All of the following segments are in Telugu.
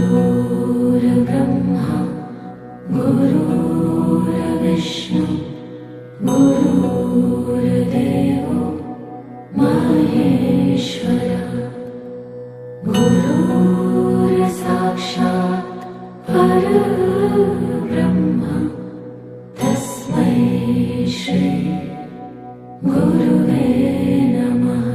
गुरुर्ब्रह्मा गुरुर्विष्णु गुरुर्देवो महेश्वरः गुरुर्साक्षात् परब्रह्म तस्मै श्री गुरुवे नमः।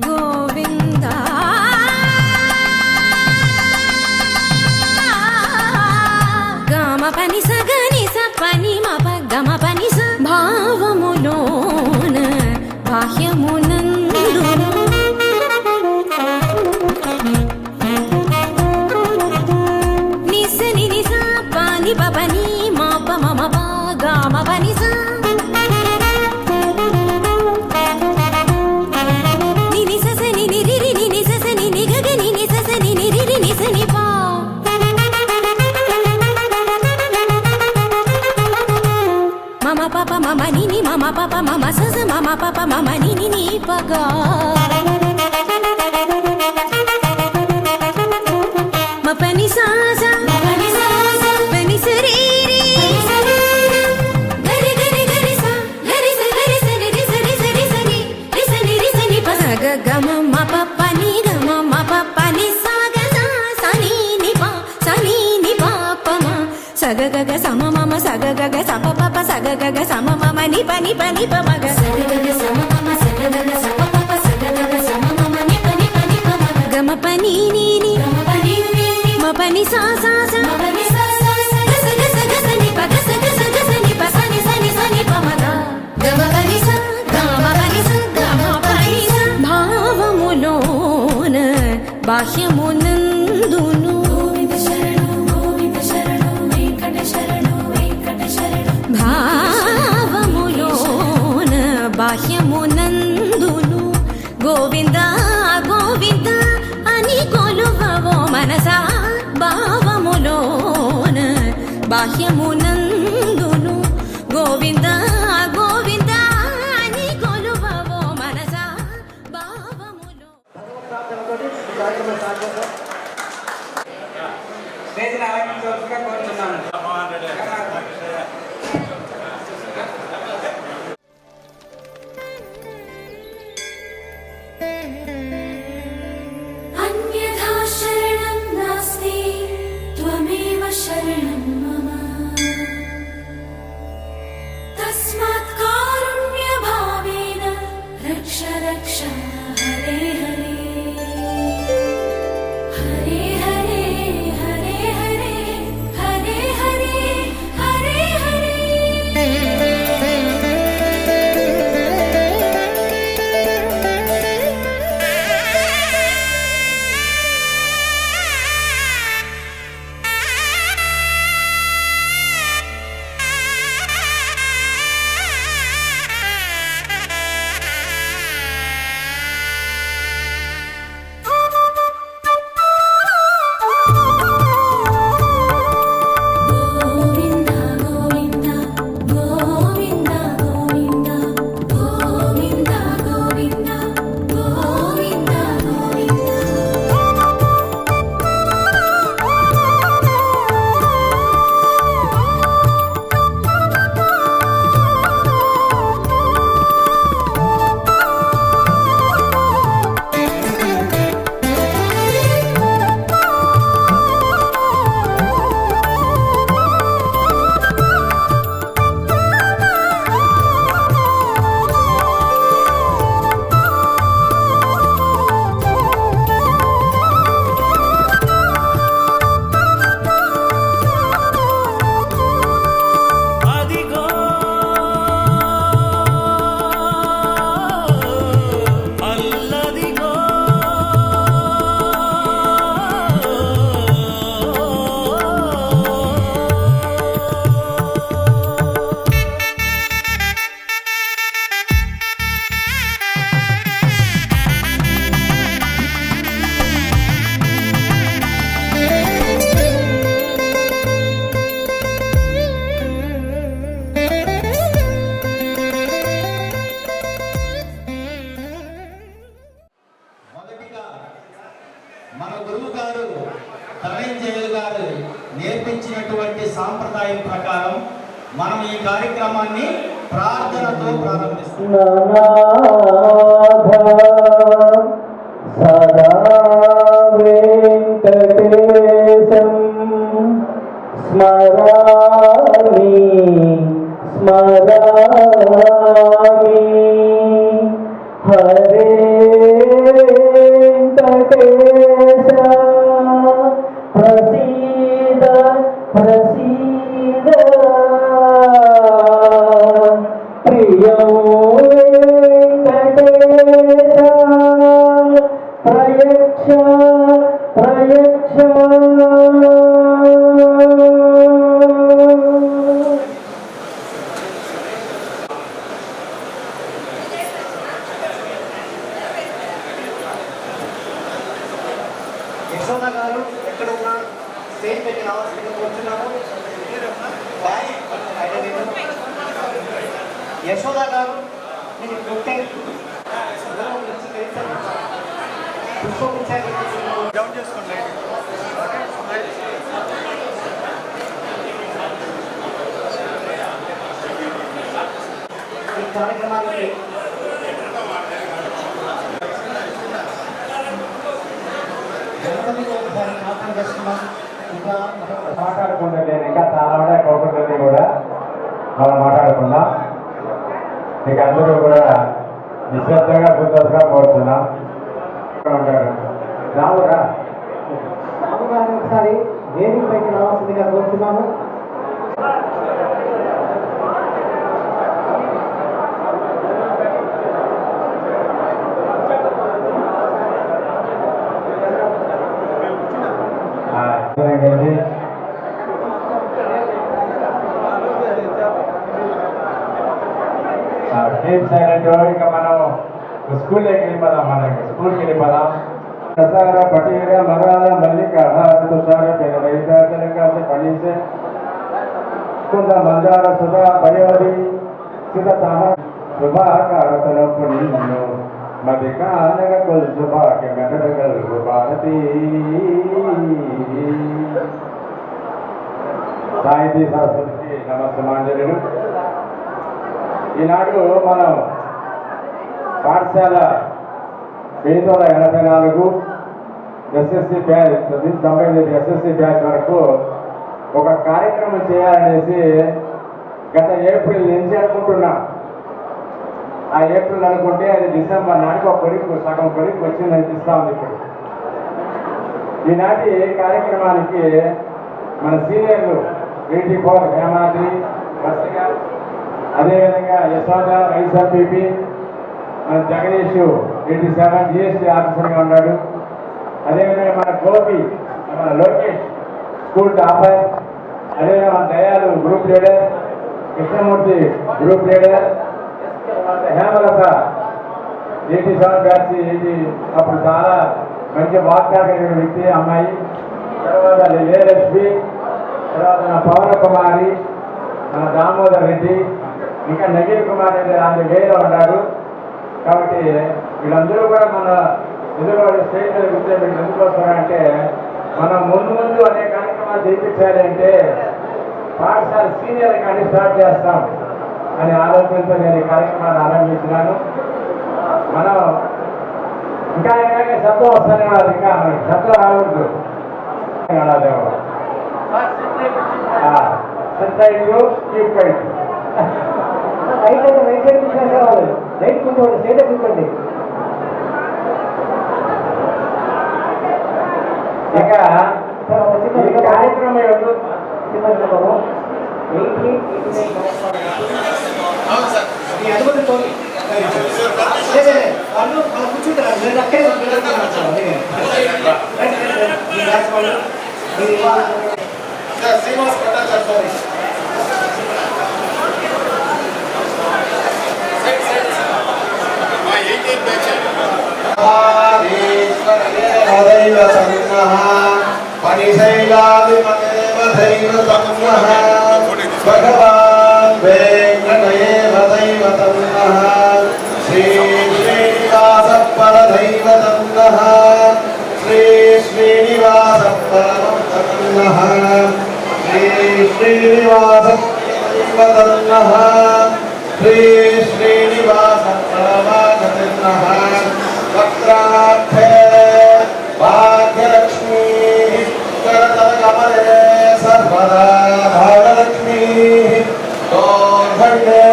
గోవిందా గమ పని సగని సపని మప గమ పని స భావములోన బాహ్యమునందు నిసని నిస పని పని మాప మమ పా గమ పని స mama papa mama nini mama papa mama sasa mama papa mama nini ni paga ma pani sasa pani sariri gari gari gari sa gari sa gari sa gari sa gari sa gari sa ni pa ga ga mama papa ni ga mama papa ni sa ga sa ni ni pa pa ma sa ga ga sa mama sa ga ga sa pa pa sa ga ga sa mama ni pa ma ga sa ga ga sa mama sa ga ga sa pa pa sa ga ga sa mama ni pa ma ga ga ma pa ni ni ga ma pa ni ni ma pa ni sa ma pa ni sa ga sa ni pa ga sa ni pa sa ni pa ma ga ga ma pa ni sa ga ma pa ni sa ga ma pa ni sa భావములోన బాహ్యమునందును భావములోన బాహ్యమునందును Govinda Govinda అని కొలువవో మనసా భావములోన బాహ్యమునందును గోవింద గోవింద అని కొలువవో మనసా భావములో अन्यथा शरणं नास्ति त्वमेव शरणं मम तस्मात् कारुण्यभावेन रक्ष रक्ष हरे हरे हरे हरे हरे हरे हरे हरे हरे గోవింద గోవింద గోవింద గోవింద గోవింద గోవింద గోవింద అదిగో అల్లదిగో మొదటిగా మన గురువు గారు ధనంజయులు గారు నేర్పించినటువంటి సాంప్రదాయం ప్రకారం మనం ఈ కార్యక్రమాన్ని ప్రార్థనతో ప్రారంభిస్తున్నాం. సదా వెంకటేశం స్మరామి స్మరామి యశోద గారు ఎక్కడ ఉన్నా స్టేజ్ పెట్టి రావాల్సిందిగా కోరుతున్నాము. యశోద గారు మీరు కొట్టే డౌన్ చేసుకోండి. ఈ కార్యక్రమానికి మాట్లాడకుండా నేను ఇంకా చాలా ఉన్నాయి కోపంతో కూడా మనం మాట్లాడుకుందాం. మీకు అందరూ కూడా నిశ్శబ్దంగా సంతోషంగా కోరుతున్నాం. ఉంటారు రావురా రాముగారిని ఒకసారి వేదిక పైకి రావాల్సిందిగా కోరుతున్నాము. టీమ్ సైలెంట్ ఇంకా మనం స్కూల్లోకి వెళ్ళిపోదాం. మనకి స్కూల్కి వెళ్ళిపోదాం. దసర పటీర మరాల మల్లిక తుషార వైద్య తెలంగాణ పడీసే కుంద మందార సుధా భయోది సుధ తామ శుభాకారతన పుణ్యో మదికానగ కుల్ శుభాకి మెదడగల్ భారతీ సాహితీ సరస్వతికి నమస్సమాంజలు. ఈనాడు మనం పాఠశాల 1984 ఎస్ఎస్సి బ్యాచ్ 95 ఎస్ఎస్సి బ్యాచ్ వరకు ఒక కార్యక్రమం చేయాలనేసి గత ఏప్రిల్ నుంచి అనుకుంటున్నాం. ఆ ఏప్రిల్ అనుకుంటే అది డిసెంబర్ నాటికి ఒక కొడుకు సగం కొడుకు వచ్చింది అనిపిస్తూ ఉంది. ఇప్పుడు ఈనాటి కార్యక్రమానికి మన సీనియర్లు 84 హేమాద్రి వర్షగా, అదేవిధంగా యశోద వైఎస్ఆర్పీపీ, మన జగదీష్ 87 జిఎస్టీ ఆఫీసర్గా ఉన్నాడు. అదేవిధంగా మన గోపి, మన లోకేష్ స్కూల్ టాపర్, అదేవిధంగా మన Dayalu group leader, Krishnamurthy group leader, Hemalatha 87 batch అప్పుడు చాలా మంచి వాగ్దాన వ్యక్తి అమ్మాయి. తర్వాత విజయలక్ష్మి, తర్వాత మన పవన్ కుమారి, మన దామోదర్ రెడ్డి, ఇంకా నవీన్ కుమార్ రెడ్డి ఆయన వేరే ఉన్నారు. కాబట్టి వీళ్ళందరూ కూడా మన ఎదురు స్టేజ్ మీద కూర్చొని ఎందుకు వస్తారంటే మనం ముందు అనే కార్యక్రమాలు చేయించాలి అంటే పాఠశాల సీనియర్ కానీ స్టార్ట్ చేస్తాం అనే ఆలోచనతో నేను ఈ కార్యక్రమాన్ని ఆరంభించినాను. మనం ఇంకా శబ్దం వస్తానే వాళ్ళు ఇంకా మనకి శబ్దం రాకూడదు. లైట్ కూర్చోండి, స్టేజ్ కూర్చోండి. ఇక ఈ కార్యక్రమం అనుమతితో వాళ్ళు కూర్చుంటారు. నేను అక్కడే శ్రీనివాస్ పట్టాచార్య భగవాన్ వెంకటేవ దైవతం శ్రీ శ్రీనివాస పరదైవతం శ్రీ శ్రీనివాస పరమం శ్రీ శ్రీనివాస దైవతం శ్రీ శ్రీనివాస పరమాగతం వక్రార్థే భాగ్యలక్ష్మీ కరతలకమలే సర్వదా భాగలక్ష్మీ దోర్భండే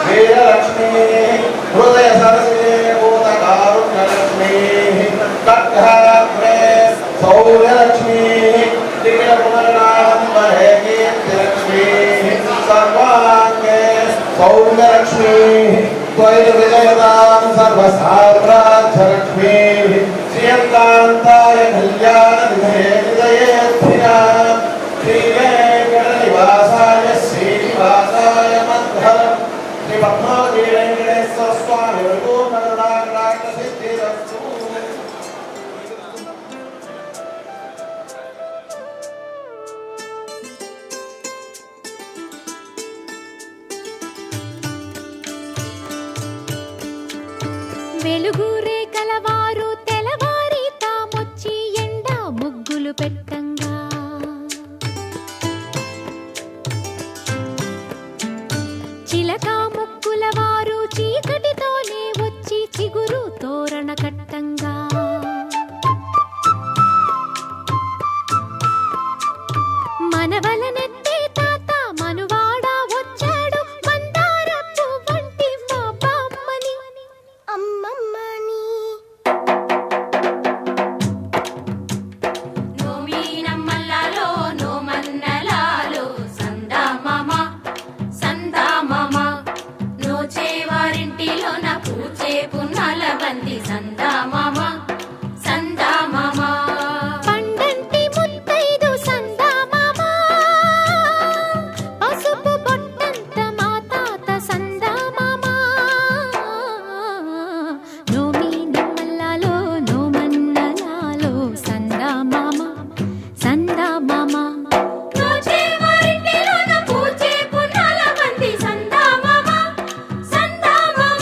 వీరలక్ష్మీ హృదయ సరసే భూతకారుణ్యలక్ష్మీ ఖడ్గాగ్రే సౌర్యలక్ష్మీ దివ్యపునర్నామం వహే కీర్తిలక్ష్మీ సర్వాంగే సౌర్యలక్ష్మీ త్వయి విజయదాం సర్వసామ్రాజ్యలక్ష్మీ శ్రీయంకాంతాయ కళ్యాణ విజయేత్రియాం శ్రీ వెంకటనివాసాయ శ్రీనివాసాయ మంగళం శ్రీ పద్మావతి వెంకటేశ్వర స్వామి సిద్ధిరస్తు. వెలుగు రేఖలవారు తెలవారి తామొచ్చి ఎండా ముగ్గులు పెట్టంగా చిలక ముక్కుల వారు చీకటితోనే వచ్చి చిగురు తోరణ కట్టంగా మనవలనెత్తే తాత మనువాడ వచ్చాడు మందారపు వంటి మా బామ్మని అమ్మమ్మని నోమీనమ్మల్లాలో నోమన్నలాలో సందామామ సందామామ నోచేవారింటిలో నా పూచే పున్నాల బంది సందామామ సందామామ పండంటి ముత్తైదు సందామామ పసుపు బొట్టంత మా తాత సందామామ నోమీనమ్మల్లాలో నోమన్నలాలో సందామామ సందామామ నోచేవారింటిలో నా పూచే పున్నాల బంది సందామామ సందామామ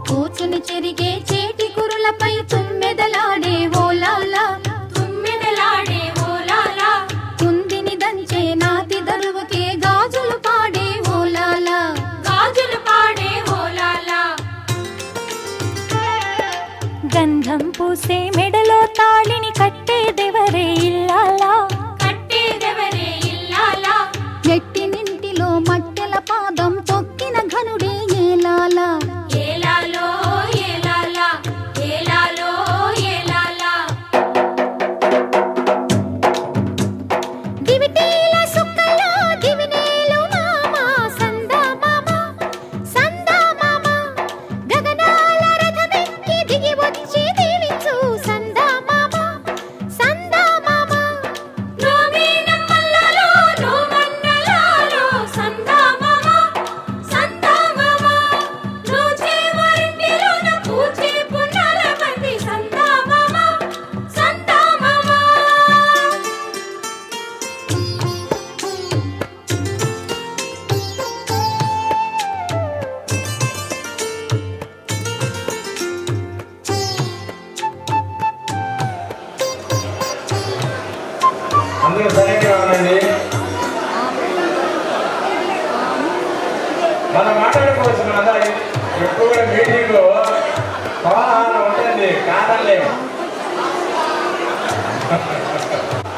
కూచుని చెరిగే చేటి కురులపై తుమ్మెదలాడే ఓలాలా తుమ్మెదలాడే ఓలాలా కుందిని దంచే నాతి దరువుకే గాజులు పాడే ఓలాలా గాజులు పాడే ఓలాలా గంధం పూసే మెడలో తాళిని కట్టేదెవరే ఇల్లాలా కట్టేదెవరే ఇల్లాలా ఎట్టినింటిలో మట్టెల పాదం తొక్కిన ఘనుడే ఏలాలా ఏలాలో ఏలాలా ఏలాలో ఏలాలా దివిటీల సుక్కలో దివినేలు మామ సందామామ సందామామ గగనాల రథమెక్కి దిగి వచ్చి దీవించు సందామామ సందామామ నోమీనమ్మల్లాలో నోమన్నలాలో సందామామ సందామామ నోచేవారింటిలో నా పూచే పున్నాల బంది సందామామ సందామామ అందరూ సరిగ్గా ఉండండి. మనం మాట్లాడుకోవచ్చు. అందరం ఎక్కువ కూడా మీటింగ్ కోలాహలం ఉంటుంది, కాదలేము.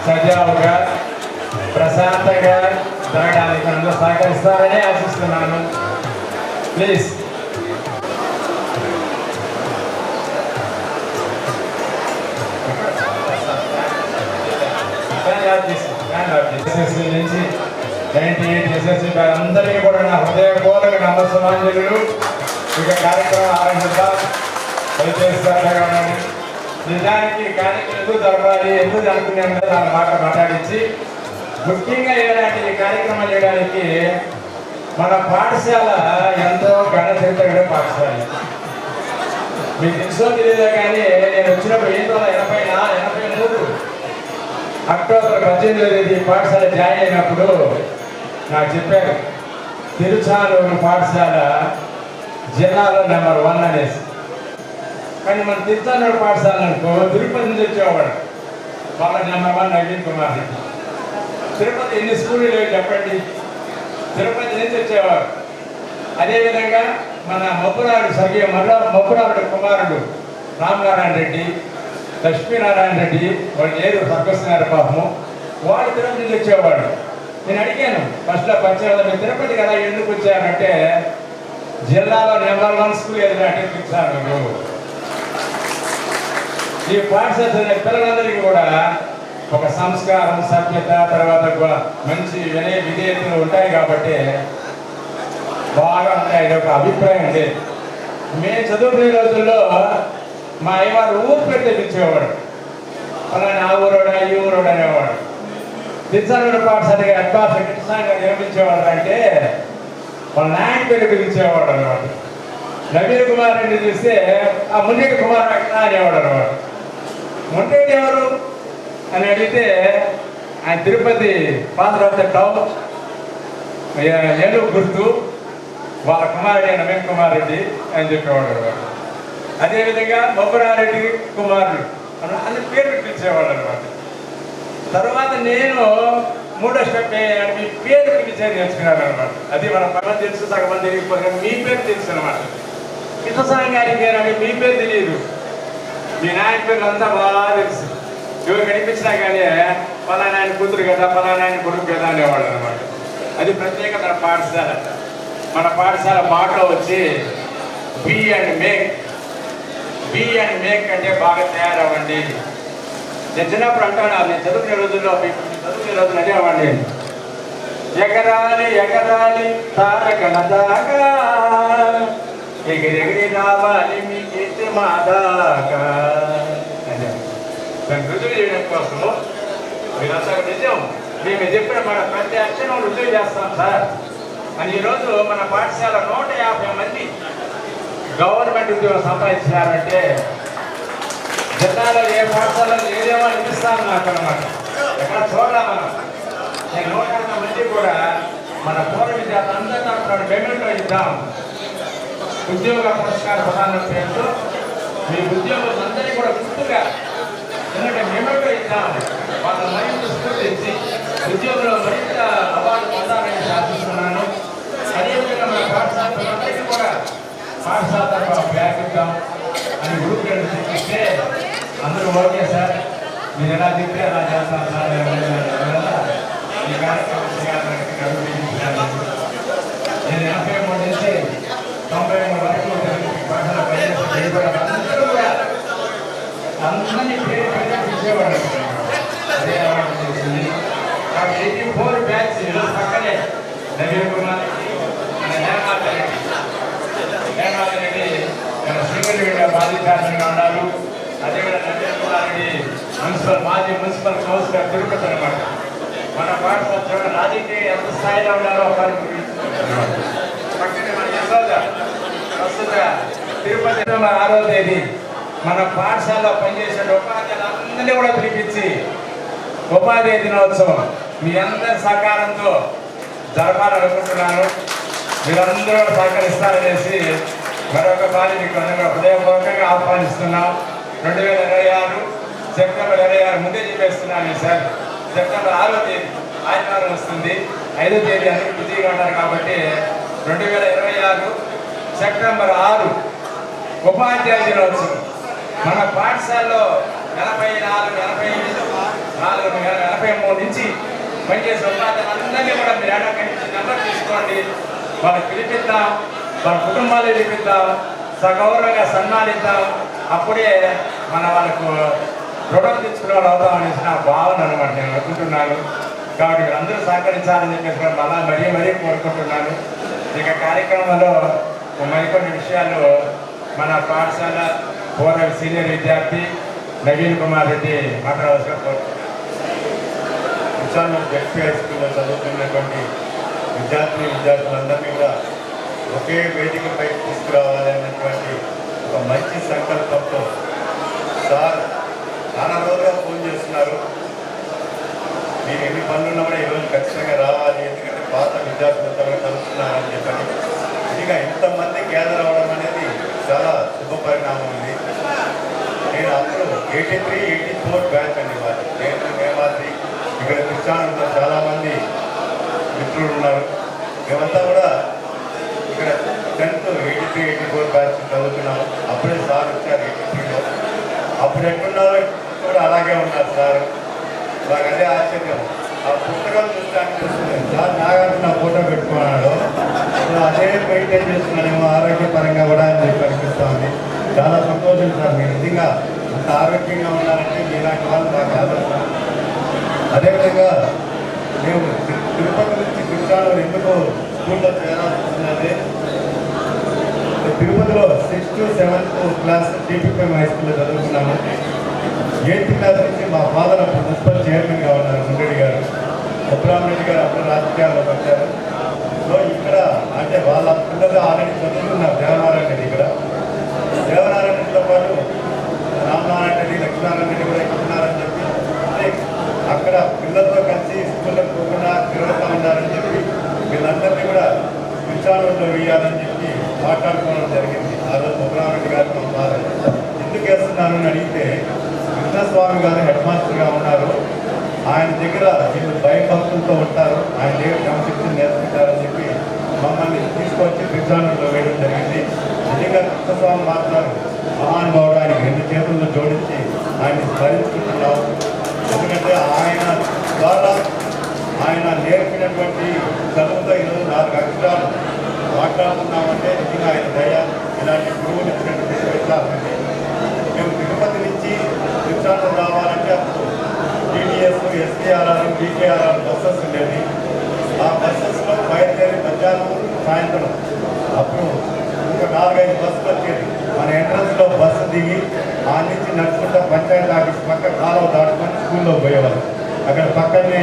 సజావుగా ప్రశాంతంగా జరగడానికి అందరూ సహకరిస్తారని ఆశిస్తున్నాను. ప్లీజ్ ఎస్ఎస్సి నుంచి 98 ఎస్ఎస్సి అందరికీ కూడా నా హృదయపూర్వక నమస్సమాంజలు. ఇక కార్యక్రమం ఆరంభిద్దాం. దయచేసి నిజానికి కార్యక్రమం ఎందుకు జరపాలి, ఎందుకు జరుపుకునే నా మాట మాట్లాడించి ముఖ్యంగా ఇలాంటి కార్యక్రమం చేయడానికి మన పాఠశాల ఎంతో ఘనచరిత్ర పాఠశాల. మీకు తెలుసో తెలియదో కానీ నేను వచ్చినప్పుడు 1983 అక్టోబర్ 18వ తేదీ పాఠశాల జాయిన్ అయినప్పుడు నాకు చెప్పారు తిరుచానూరు పాఠశాల జిల్లాలో నెంబర్ 1 అనేసి. కానీ మన తిరుచానూరు పాఠశాల అనుకో తిరుపతి నుంచి వచ్చేవాడు వాళ్ళ నెంబర్ 1 నవీన్ కుమార్ రెడ్డి. తిరుపతి ఎన్ని స్కూళ్ళు లేవు చెప్పండి, తిరుపతి నుంచి వచ్చేవారు. అదేవిధంగా మన మబ్బురాడు స్వర్గీయ మబ్బురాడు కుమారుడు రామనారాయణ రెడ్డి, లక్ష్మీనారాయణ రెడ్డి, వాళ్ళు ఏదో స్వర్గస్తున్నారు పాపము, వాడు తిరుపతి నుంచి వచ్చేవాడు. నేను అడిగాను ఫస్ట్లో పంచాయతీ తిరుపతి కదా ఎందుకు వచ్చారంటే జిల్లాలో నెంబర్ 1 స్కూల్ ఏదంటే తిరుచానూరు. ఈ పాఠశాల పిల్లలందరికీ కూడా ఒక సంస్కారం, సభ్యత, తర్వాత మంచి వినయ విధేయతలు ఉంటాయి కాబట్టి బాగా ఉంటాయి. ఒక అభిప్రాయం ఉంది. మేము చదువుకునే రోజుల్లో మా అయ్యవారు ఊరు పెట్టి తెప్పించేవాడు. అలానే ఆ ఊరోడా ఈ ఊరోడు అనేవాడు. తిరుచానూరు పాఠశాలకి అబ్బా కృష్ణ గారు ఏమించేవాడు అంటే వాళ్ళ నాయన పేరు పిలిచేవాడు అనమాట. నవీన్ కుమార్ రెడ్డి చూస్తే ఆ మున్రెడ్డి కుమార్ వెంకట అనేవాడు అనమాట. మున్రెడ్డి ఎవరు అని అడిగితే ఆయన Tirupati father of the town Eluru గుర్తు, వాళ్ళ కుమారుడు నవీన్ కుమార్ రెడ్డి అని చెప్పేవాడు అనమాట. అదేవిధంగా మొబ్బరారెడ్డి కుమారుడు అన్ని పేర్లు పిలిచేవాడు అనమాట. తర్వాత నేను మూడో స్టెప్ మీ పేరు పిలిచేది నేర్చుకున్నాను అనమాట. అది మన పక్కన తెలుసు, సగం తెలియకపోతే మీ పేరు తెలుసు అనమాట. కృష్ణస్వామి గారి పేరు అని మీ పేరు తెలియదు, మీ నాయన పేర్లు అంతా బాగా తెలుసు. ఎవరు కనిపించినా కానీ పలానా ఆయన కూతురు కదా, పలానా ఆయన కొడుకు కదా అనేవాళ్ళు అనమాట. అది ప్రత్యేకత మన పాఠశాల. మన పాఠశాల మాటలో వచ్చి be and make, be and make అంటే బాగా తయారవ్వండి. నేను చిన్నప్పుడు అంటాను, నేను చదువుకునే రోజుల్లో అనేవాడిని, ఎగరాలి ఎగరాలి తారకల దాకా, ఎగిరెగిరి రావాలి మీ కీర్తి మా దాకా అని. దాన్ని రుజువు చేయడం కోసము మీరంతా నిజం మేము చెప్పిన మన ప్రతి అక్షరం రుజువు చేస్తాం సార్ అని ఈరోజు మన పాఠశాల 150 మంది గవర్నమెంట్ ఉద్యోగం సంపాదించినారంటే జిల్లాలో ఏ పాఠశాలలో ఏదేమో అనిపిస్తాను నాకు అనమాట. ఎక్కడ చూడాలి మనం. నేను 150 మంది కూడా మన పూర్వ విద్యార్థులు అందరితో అంటున్నాడు, మెమెంటో ఇద్దాం, ఉద్యోగ పురస్కార ప్రధాన పేరుతో మీ ఉద్యోగులు అందరినీ కూడా గుర్తుగా ఎందుకంటే మెమెంటో ఇద్దాం, వాళ్ళ మరింత స్ఫూర్తించి ఉద్యోగులు మరింత అవార్డు పొందాలని శాసిస్తున్నాను. అదేవిధంగా మన పాఠశాల అందరికీ కూడా పాఠశాల తరఫున బ్యాగ్ ఇద్దాం అని గ్రూప్ ఇస్తే అందరూ ఓకే సార్, మీరు ఎలా చెప్తే అలా చేస్తాను సార్. ఈ కార్యక్రమం చేయాలని నేను 83 నుంచి 93 వరకు పాఠశాల అందరూ కూడా అందరినీ పేరు ఇచ్చేవాడు. అదే అవార్డు చేసింది. 84 బ్యాచ్ పక్కనే నవీన్ కుమార్ మన నేమారెడ్డి సింగల్ బాధ్యతగా ఉన్నారు. అదేవిధంగా నవీన్ కుమార్ రెడ్డి మాజీ మున్సిపల్ కౌన్సిలర్ తిరుపతి అనమాట. మన పాఠశాల రాజకీయ ఎంత స్థాయిలో ఉన్నారో వారికి పక్కనే మన యశోద ప్రస్తుత తిరుపతి 6వ తేదీ మన పాఠశాలలో పనిచేసే ఉపాధ్యాయులందరినీ కూడా పిలిపించి ఉపాధ్యాయ దినోత్సవం మీ అందరి సహకారంతో జరపాలనుకుంటున్నాను. మీరందరూ సహకరిస్తారనేసి మరొకసారి మీకు అందరూ హృదయపూర్వకంగా ఆహ్వానిస్తున్నాం. 2026 సెప్టెంబర్ 26 ముందే చెప్పేస్తున్నాను సార్. సెప్టెంబర్ 6వ తేదీ ఆదివారం వస్తుంది, 5వ తేదీ అందరూ బిజీగా ఉన్నారు కాబట్టి 2026 సెప్టెంబర్ 6 ఉపాధ్యాయ దినోత్సవం. మన పాఠశాలలో 83 నుంచి పనిచేసే ఉపాధ్యాయులందరినీ కూడా మీరు కనిపించి నెంబర్ తీసుకోండి, వాళ్ళకి పిలిపిద్దాం, వాళ్ళ కుటుంబాలు పిలిపిద్దాం, సగౌరవంగా సన్మానిద్దాం. అప్పుడే మన వాళ్ళకు రుణం తెచ్చుకునే వాళ్ళు అవుతాం అనేసి నా భావన అనమాట నేను అనుకుంటున్నాను. కాబట్టి అందరూ సహకరించాలని చెప్పేసి మళ్ళా మరీ కోరుకుంటున్నాను. ఇక కార్యక్రమంలో మరికొన్ని విషయాలు మన పాఠశాల పూర్వ సీనియర్ విద్యార్థి నవీన్ కుమార్ రెడ్డి మాట్లాడవలసిన జెడ్పీ హై స్కూల్లో చదువుతున్నటువంటి విద్యార్థులందరినీ కూడా ఒకే వేదికపై తీసుకురావాలి అన్నటువంటి ఒక మంచి సంకల్పంతో సార్ చాలా రోజులుగా ఫోన్ చేస్తున్నారు. నేను ఎన్ని పనులున్నా కూడా ఈరోజు ఖచ్చితంగా రావాలి, ఎందుకంటే పాత విద్యార్థులతో కూడా కలుస్తున్నారని చెప్పని. ఇదిగా ఇంతమంది గ్యాదర్ అవ్వడం అనేది చాలా శుభ పరిణామం ఉంది. నేను అప్పుడు 83, 84 బ్యాచ్ అండి వాళ్ళు. నేను మేమాది ఇక్కడ కృష్ణానంలో చాలామంది మిత్రులు ఉన్నారు. మేమంతా కూడా ఇక్కడ 10th 83, 84 బ్యాచ్ చదువుతున్నాము. అప్పుడే సార్ వచ్చారు 83లో. అప్పుడు ఎక్కడున్నారో కూడా అలాగే ఉన్నారు సార్. నాకు అదే ఆశ్చర్యం. ఆ పుస్తకాలు చూస్తే అనిపిస్తుంది సార్ నాగార్జున ఫోటో పెట్టుకున్నాడు, అదే మెయింటైన్ చేస్తున్నానేమో ఆరోగ్యపరంగా కూడా అని చెప్పి అనిపిస్తూ ఉంది. చాలా సంతోషం సార్. మీరు నిజంగా అంత ఆరోగ్యంగా ఉన్నారంటే మీలాంటి వాళ్ళు నాకు ఆదర్శం. అదేవిధంగా మేము తిరుపతి నుంచి కృష్ణాలో ఎందుకు స్కూల్లో చేరాల్సి వస్తున్నది, తిరుపతిలో 6th to 7th class TPP high స్కూల్లో చదువుకున్నాము. 8th క్లాస్ నుంచి మా ఫాదర్ అప్పుడు మున్సిపల్ చైర్మన్గా ఉన్నారు మున్రెడ్డి గారు. ముద్రామరెడ్డి గారు అప్పుడు రాజకీయాల్లోకి వచ్చారు. సో ఇక్కడ అంటే వాళ్ళ పిల్లలు ఆల్రెడీ చదువుకున్నారు దేవనారాయణ రెడ్డి ఇక్కడ. దగ్గర వీళ్ళు భయభక్తులతో ఉంటారు, ఆయన దేవుడు క్రమశిక్షణ నేర్చుకుంటారని చెప్పి మమ్మల్ని తీసుకొచ్చి విచారణలో వేయడం జరిగింది. నిజంగా కృష్ణస్వామి మాత్రం మహానుభావుడు, ఆయనకి 2 చేతులను జోడించి ఆయన్ని స్మరించుకుంటున్నాం. ఎందుకంటే ఆయన ద్వారా ఆయన నేర్పినటువంటి చదువుతో ఈరోజు 4 అక్షరాలు మాట్లాడుతున్నామంటే నిజంగా ఆయన దయ. ఇలాంటి గురువులు ఇచ్చినటువంటి విచారణది. మేము తిరుపతి నుంచి విచారణ రావాలంటే అప్పుడు టీడీఎస్, ఎస్కేఆర్ఆర్, బీకేఆర్ఆర్ బస్సెస్ ఉండేది. ఆ బస్సెస్లో బయలుదేరి మధ్యాహ్నం సాయంత్రం అప్పుడు ఒక 4-5 బస్సులు వచ్చేది. మన ఎంట్రన్స్లో బస్సు దిగి ఆ నుంచి నడుచుకుంటా పంచాయతీ ఆఫీస్ పక్క కాలువ దాటుకొని స్కూల్లో పోయేవాళ్ళు. అక్కడ పక్కనే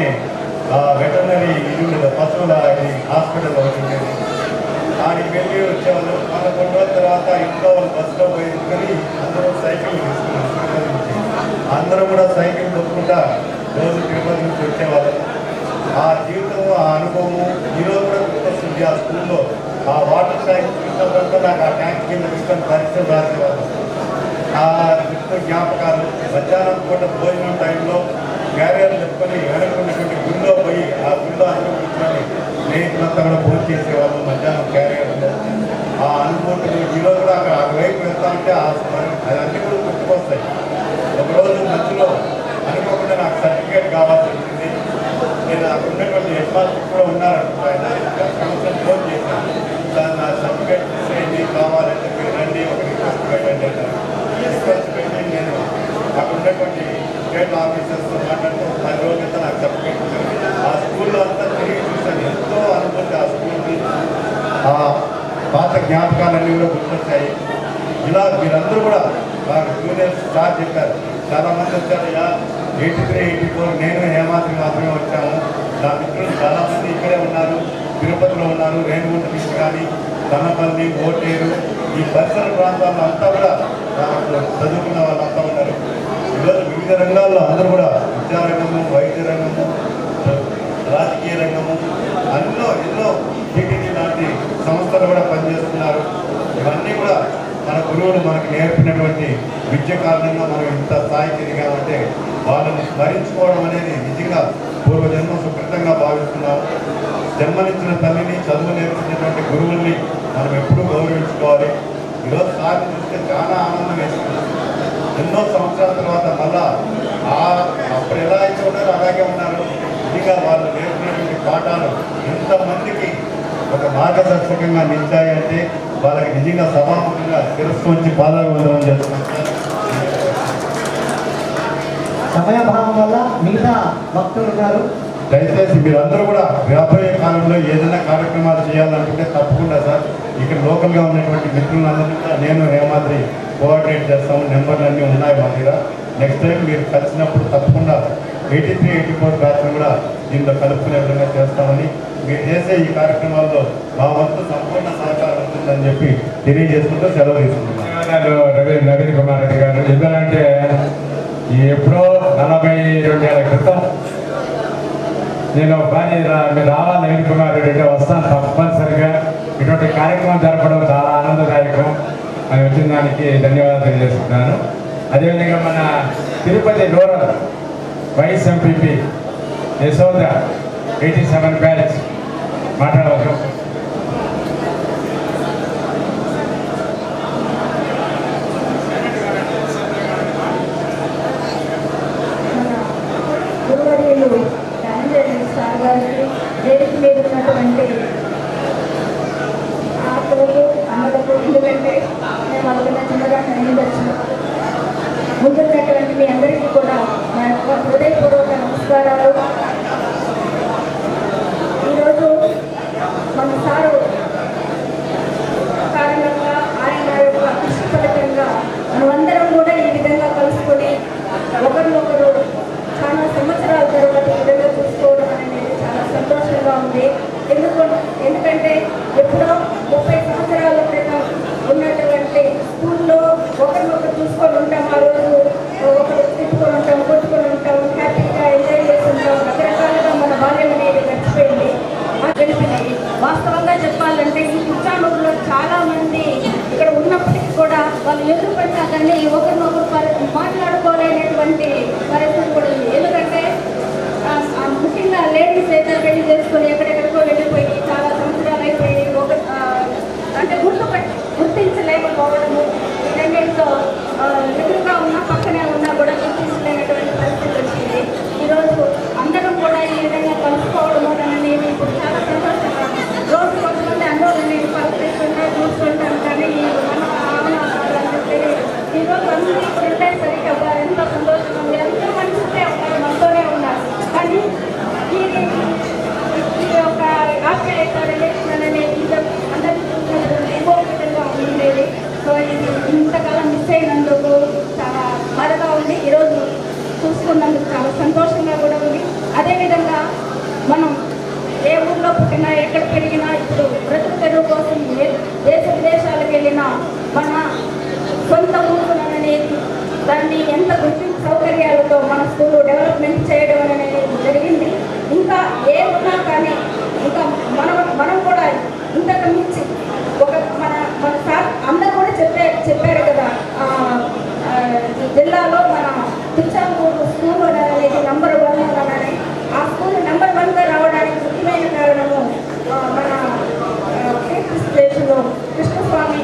వెటర్నరీ ఇది ఉండేది, పశువుల ఇది హాస్పిటల్ ఒకటి ఉండేది. ఆడికి వెళ్ళి వచ్చేవాళ్ళు. మన 2 రోజుల తర్వాత ఇంట్లో వాళ్ళు బస్సులో పోయి అందరూ సైకిల్ తీసుకున్నారు. అందరూ కూడా సైకిల్ తొక్కుంటా రోజు తిరుపతి నుంచి వచ్చేవాళ్ళు. ఆ జీవితం, ఆ అనుభవము ఈరోజు కూడా గుర్తొస్తుంది. ఆ స్కూల్లో ఆ వాటర్ ట్యాంక్ చూసినప్పుడు నాకు ఆ ట్యాంక్ కింద తీసుకొని పరీక్షలు రాసేవాళ్ళు. ఆ గుర్తు జ్ఞాపకాలు. మధ్యాహ్నం పూట భోజనం టైంలో క్యారియర్లు చెప్పుకొని వెనక్కున్నటువంటి గుళ్ళో పోయి ఆ గుళ్ళో అందరూ కూర్చొని స్నేహితులంతా కూడా భోజనం చేసేవాళ్ళు మధ్యాహ్నం క్యారియర్లో. ఆ అనుభూతులు ఈరోజు కూడా అక్కడ వైపు వెళ్తా ఉంటే అన్నీ కూడా గుర్తుకొస్తాయి. ఒకరోజు మధ్యలో అనుకోకుండా నాకు సర్టిఫికేట్ కావాల్సి వచ్చింది. నేను అక్కడ ఉన్నటువంటి హెడ్ మాస్టర్ కూడా ఉన్నారనుకుంటా. ఆయన సంవత్సరం ఫోన్ చేశాను, సార్ నా సర్టిఫికేట్ తీసేయండి, కావాలంటే మీరు రండి, ఒక రిక్వెస్ట్ పెట్టండి అంటారు. రిక్వెస్ట్ పెట్టి నేను అక్కడ ఉన్నటువంటి స్టేట్ ఆఫీసర్స్తో మాట్లాడుతూ 10 రోజుల క్రితం నాకు సర్టిఫికేట్ ఇచ్చాను. ఆ స్కూల్లో అంతా తిరిగి చూశాను. ఎంతో అనుభూతి ఆ స్కూల్ని, ఆ పాత జ్ఞాపకాలన్నీ కూడా గుర్తొచ్చాయి. ఇలా మీరందరూ కూడా నాకు జూనియర్స్ స్టార్ చెప్పారు, చాలామంది వచ్చారయ్యా. 83, 84 నేను హేమాద్రి మాత్రమే వచ్చాము. నా మిత్రులు చాలామంది ఇక్కడే ఉన్నారు, తిరుపతిలో ఉన్నారు, రేణుగుంట నుంచి కానీ కన్నపల్లి, ఓటేరు, ఈ పరిసర ప్రాంతాల్లో అంతా కూడా చదువుకున్న వాళ్ళంతా ఉన్నారు. ఈరోజు వివిధ రంగాల్లో అందరూ కూడా విద్యారంగము, వైద్య రంగము, రాజకీయ రంగము, ఎన్నో టీటీడీ లాంటి సంస్థలు కూడా పనిచేస్తున్నారు. ఇవన్నీ కూడా మన గురువులు మనకు నేర్పినటువంటి విద్య కారణంగా మనం ఇంత స్థాయికి ఎదిగామంటే వాళ్ళని స్మరించుకోవడం అనేది నిజంగా పూర్వజన్మ సుకృతంగా భావిస్తున్నాం. జన్మనిచ్చిన తల్లిని, చదువు నేర్పించినటువంటి గురువుల్ని మనం ఎప్పుడూ గౌరవించుకోవాలి. ఈరోజు సార్ని చూస్తే చాలా ఆనందం వేస్తుంది. ఎన్నో సంవత్సరాల తర్వాత మళ్ళా అప్పుడు ఎలా అయితే ఉన్నారో అలాగే ఉన్నారు. నిజంగా వాళ్ళు నేర్పినటువంటి పాఠాలు ఎంతమందికి ఒక మార్గదర్శకంగా నిలిచాయంటే వాళ్ళకి నిజంగా సభాముఖంగా శిరస్సు నుంచి పాదాభివందనం చేస్తున్నారు. సమయభావం వల్ల మిగతా భక్తులు గారు దయచేసి మీరందరూ కూడా రాబోయే కాలంలో ఏదైనా కార్యక్రమాలు చేయాలనుకుంటే తప్పకుండా సార్ ఇక్కడ లోకల్గా ఉన్నటువంటి మిత్రులందరినీ కూడా నేను హేమాద్రి కోఆర్డినేట్ చేస్తాము. నెంబర్లు అన్నీ ఉన్నాయి మా దగ్గర. నెక్స్ట్ టైం మీరు కలిసినప్పుడు తప్పకుండా 83, 84 బ్యాచ్ను కూడా దీంట్లో కలుపుకునే విధంగా చేస్తామని, మీరు చేసే ఈ కార్యక్రమాల్లో మా వంతు సంపూర్ణ సహకారం ఉంటుందని చెప్పి తెలియజేసుకుంటూ సెలవు తీసుకుంటున్నాను. నవీన్ కుమార్ రెడ్డి గారు ఎందుకంటే ఎప్పుడో 42 ఏళ్ల క్రితం నేను మీరు రావాలి నవీన్ కుమార్ రెడ్డి అంటే వస్తాను తప్పనిసరిగా. ఇటువంటి కార్యక్రమం జరపడం చాలా ఆనందదాయకం అని వచ్చిన దానికి ధన్యవాదాలు తెలియజేస్తున్నాను. అదేవిధంగా మన Tirupati rural vice MPP Yashoda 87 batch మాట్లాడవచ్చు. గురువర్యులు రామచంద్ర సార్ గారికి వేదిక మీద ఉన్నటువంటి ఆకులకు అన్నలకు, ఎందుకంటే మేము అందుకున్న చిన్నగా నిందొచ్చు. ముందున్నటువంటి మీ అందరికీ కూడా నా యొక్క హృదయపూర్వక నమస్కారాలు. ఈరోజు మన సారు కారణంగా ఆయన యొక్క కృషి ఫలితంగా మనమందరం కూడా ఈ విధంగా కలుసుకొని ఒకరినొకరు చాలా సంవత్సరాల తర్వాత ఈ విధంగా చూసుకోవడం అనేది చాలా సంతోషంగా ఉంది. ఎందుకంటే ఎప్పుడో 30 సంవత్సరాల క్రితం ఉన్నటువంటి స్కూల్లో ఒకరినొకరు చూసుకొని ఉంటాం. ఆ రోజు ఒకరు తిట్టుకొని ఉంటాం, కొట్టుకొని ఉంటాం, హ్యాపీగా ఎంజాయ్ చేస్తుంటాం. రకరకాలుగా మన బాల్యం అనేది గడిచిపోయింది, గడిపినాయి. వాస్తవంగా చెప్పాలంటే ఈ కుచ్చానూరులో చాలా మంది ఇక్కడ ఉన్నప్పటికీ కూడా వాళ్ళు ఎదురు పడినా కానీ ఒకరినొకరు మాట్లాడుకోలేనటువంటి పరిస్థితి కూడా ఉంది. ఎందుకంటే సో ఇది ఇంతకాలం మిస్ అయినందుకు చాలా బాధగా ఉంది. ఈరోజు చూసుకున్నందుకు చాలా సంతోషంగా కూడా ఉంది. అదేవిధంగా మనం ఏ ఊర్లో పుట్టినా ఎక్కడ పెరిగినా ఇప్పుడు బ్రతుకు తెరువు కోసం దేశ విదేశాలకు వెళ్ళినా మన సొంత ఊరు అనేది దాన్ని ఎంత గుర్తింపు సౌకర్యాలతో మన స్కూల్ డెవలప్మెంట్ చేయడం అనేది జరిగింది. ఇంకా ఏ ఉన్నా కానీ ఇంకా మనం కూడా ఇంతకు మించి ఒక మన సార్ అందరూ కూడా చెప్పారు కదా, జిల్లాలో మన తిరుచానూరు స్కూల్ అనేది నంబర్ 1 అని. ఆ స్కూల్ నంబర్ 1గా రావడానికి ముఖ్యమైన కారణము మన స్టేషన్లో కృష్ణస్వామి,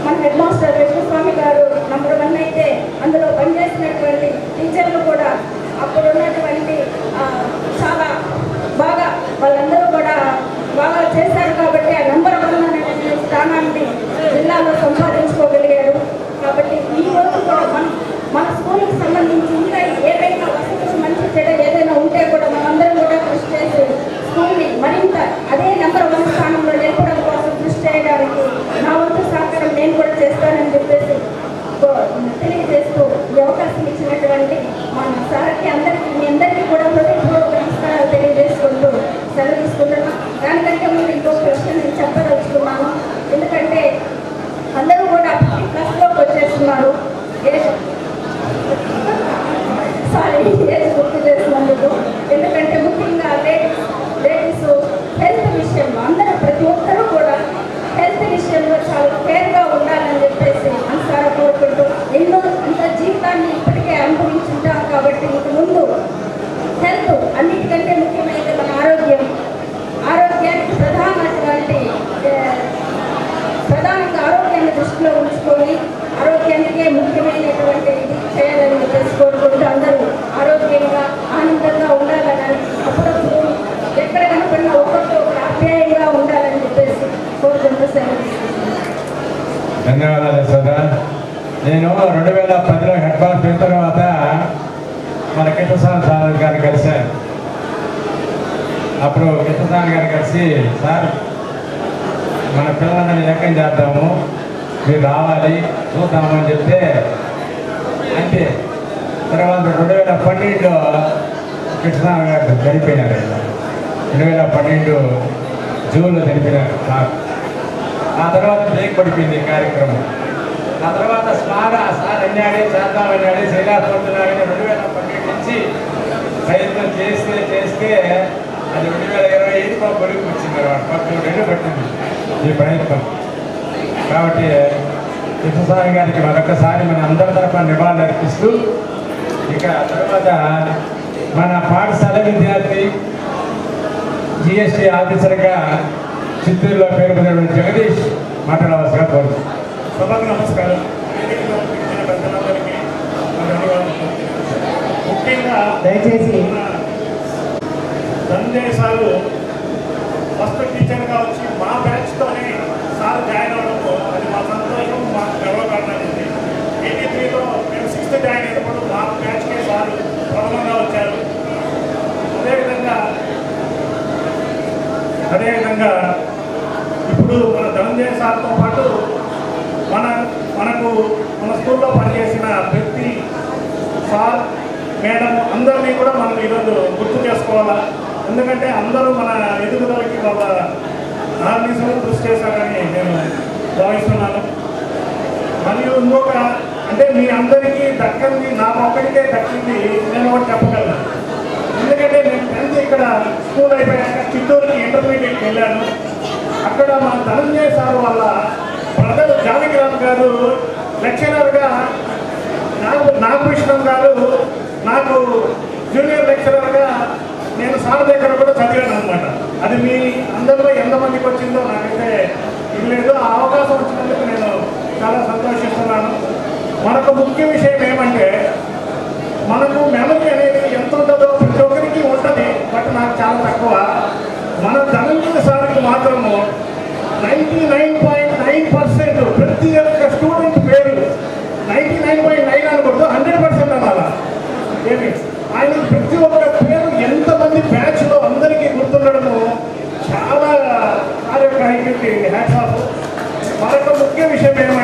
మన హెడ్ మాస్టర్ కృష్ణస్వామి గారు నంబర్ 1 అయితే అందులో పనిచేసినటువంటి టీచర్లు కూడా అప్పుడు ఉన్నటువంటి చాలా బాగా వాళ్ళందరూ కూడా బాగా చేశారు కాబట్టి ఆ నంబర్ 1 అనే స్థానాన్ని జిల్లాలో సంపాదించుకోగలిగారు. కాబట్టి ఈ రోజు కూడా మన స్కూల్కి సంబంధించి ఇంకా ఏవైనా వసతులు మంచి చెడ ఏదైనా ఉంటే కూడా మనందరం కూడా కృషి చేసి స్కూల్ని మరింత అదే నంబర్ 1 స్థానంలో నిలపడం కోసం కృషి చేయడానికి నా వంతు సహకారం నేను కూడా చేస్తానని చెప్పేసి తెలియజేస్తూ ఈ అవకాశం ఇచ్చినటువంటి మన సార్కి మీ అందరికీ కూడా హృదయపూర్వక నమస్కారాలు తెలియజేసుకుంటూ సెలవు తీసుకుంటున్నాను. దానికంటే ముందు ఇంకో ప్రశ్న నేను చెప్పదలుచుకున్నాను. ఎందుకంటే అందరూ కూడా 50+లోకి వచ్చేస్తున్నారు. ఏజ్ గుర్తు చేసినందుకు. ఎందుకంటే ముఖ్యంగా లేడీస్ హెల్త్ విషయంలో అందరూ ప్రతి ఒక్కరూ కూడా హెల్త్ విషయంలో చాలా కేర్గా ఉండాలని చెప్పేసి మనసారా కోరుకుంటూ అంత జీవితాన్ని ఇప్పటికే అనుభవించుంటాం కాబట్టి ఇంక ముందు హెల్త్ అన్నిటికంటే ముఖ్యమైనది మన ఆరోగ్యానికి ప్రధానంగా ఆరోగ్యాన్ని దృష్టిలో ఉంచుకొని ఆరోగ్యానికే ముఖ్యమైనటువంటి ఇది చేయాలని చెప్పేసి కోరుకుంటూ అందరూ ఆరోగ్యంగా ఆనందంగా ఉండాలని, అప్పుడప్పుడు ఎక్కడ కనపడినా ఒకరితో ఒకరు ఆప్యాయంగా ఉండాలని చెప్పేసి కోరుకుంటూ సెలవు. ధన్యవాదాలు యశోద. నేను 2010లో హెడ్ మాస్టర్ అయిన తర్వాత మన కిషోర్ సార్ గారిని కలిశాను. అప్పుడు కిషోర్ గారు కలిసి, సార్ మన పిల్లలందరినీ ఏకం చేద్దాము, మీరు రావాలి చూద్దాము అని చెప్తే అంతే. తర్వాత 2012లో కృష్ణ గారు చనిపోయినారు. 2012 జూన్లో చనిపోయినారు సార్. ఆ తర్వాత బ్రేక్ పడిపోయింది కార్యక్రమం. ఆ తర్వాత సార్ అన్నాడే చేద్దామన్నాడే శ్రీరాజపడుతున్నాడని 2012 నుంచి ప్రయత్నం చేస్తే అది 2025 పొడికి వచ్చింది. 12 పట్టింది ఈ ప్రయత్నం. కాబట్టి కృష్ణస్వామి గారికి మరొకసారి మన అందరి తరఫున నివాళులు అర్పిస్తూ, ఇక తర్వాత మన పాఠశాల విద్యార్థి జిఎస్టీ ఆఫీసర్గా చిత్తూరులో పేరు పొందినటువంటి జగదీష్ మాట్లాడవలసిగా కోరుతున్నాను. సభకు నమస్కారం. పెద్దలందరికీ ముఖ్యంగా దయచేసి సంజయ్ సారు ఫస్ట్ టీచర్గా వచ్చి మా బ్యాచ్తోనే సార్ జాయిన్ అవ్వడం అది మా సంతోషం, మాకు గర్వకారణమైంది. 83లో మేము 6th జాయిన్ అయినప్పుడు మా బ్యాచ్కే సార్ ప్రథమంగా వచ్చారు. అదేవిధంగా ఇప్పుడు మన ధనంజయ సార్తో పాటు మన స్కూల్లో పనిచేసిన ప్రతి సార్ మేడం అందరినీ కూడా మనం ఈరోజు గుర్తు చేసుకోవాలా. ఎందుకంటే అందరూ మన ఎదుగుదలకి వాళ్ళ ఆర్మీసులు కృషి చేశారని నేను భావిస్తున్నాను. మరియు ఇంకొక అంటే మీ అందరికీ దక్కింది, నాకు ఒక్కడికే దక్కింది నేను ఒకటి చెప్పగలను. ఎందుకంటే నేను 10th ఇక్కడ స్కూల్ అయిపోయాక చిత్తూరుకి ఇంటర్మీడియట్కి వెళ్ళాను. అక్కడ మా ధనంజయ సార్ వాళ్ళ బ్రదర్ జానకిరామ్ గారు లెక్చరర్గా, నాగభూషణం గారు నాకు జూనియర్ లెక్చరర్గా నేను సార్ దగ్గర కూడా చదివాను అనమాట. అది మీ అందరిలో ఎంతమందికి వచ్చిందో నాకైతే ఇది లేదు. ఆ అవకాశం వచ్చినందుకు నేను చాలా సంతోషిస్తున్నాను. మనకు ముఖ్య విషయం ఏమంటే మనకు మెమరీ అనేది ఎంత ఉంటుందో ప్రతి ఒక్కరికి ఉంటుంది, బట్ నాకు చాలా తక్కువ. మన ధనంజయ సార్కి మాత్రము 99.9% ప్రతి ఒక్క స్టూడెంట్ పేరు 99.9 అనకూడదు, 100% అనాలా. ఏమి ఆయన ప్రతి ఒక్క పేరు ఎంతమంది బ్యాచ్లో అందరికీ గుర్తుండడము చాలా కార్యక్రమానికి హ్యాట్స్ ఆఫ్. మరొక ముఖ్య విషయం ఏమంటే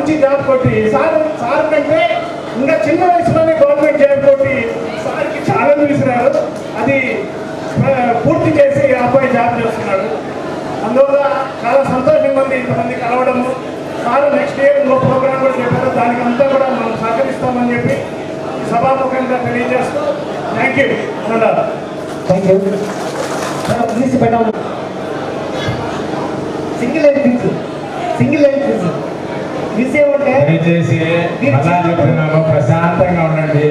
మంచి జాబ్ కొట్టి సార్ కంటే ఇంకా చిన్న వయసులోనే గవర్నమెంట్ జాబ్ కొట్టి సార్కి ఛాలెంజ్ విసిరారు. అది పూర్తి చేసి ఆ అబ్బాయి జాబ్ చేస్తున్నాడు. అందువల్ల చాలా సంతోషంగా ఉంది ఇంతమంది కలవడము. సార్ నెక్స్ట్ ఇయర్ ఇంకో ప్రోగ్రామ్ కూడా చెప్పారు, దానికి అంతా కూడా మనం సహకరిస్తామని చెప్పి సభాముఖంగా తెలియజేస్తూ thank you. Thank you. Please పెట్టాము. సింగిల్ లైన్ ఫీజు ఏమంటే దయచేసి అలా చెప్తున్నాము, ప్రశాంతంగా ఉండండి.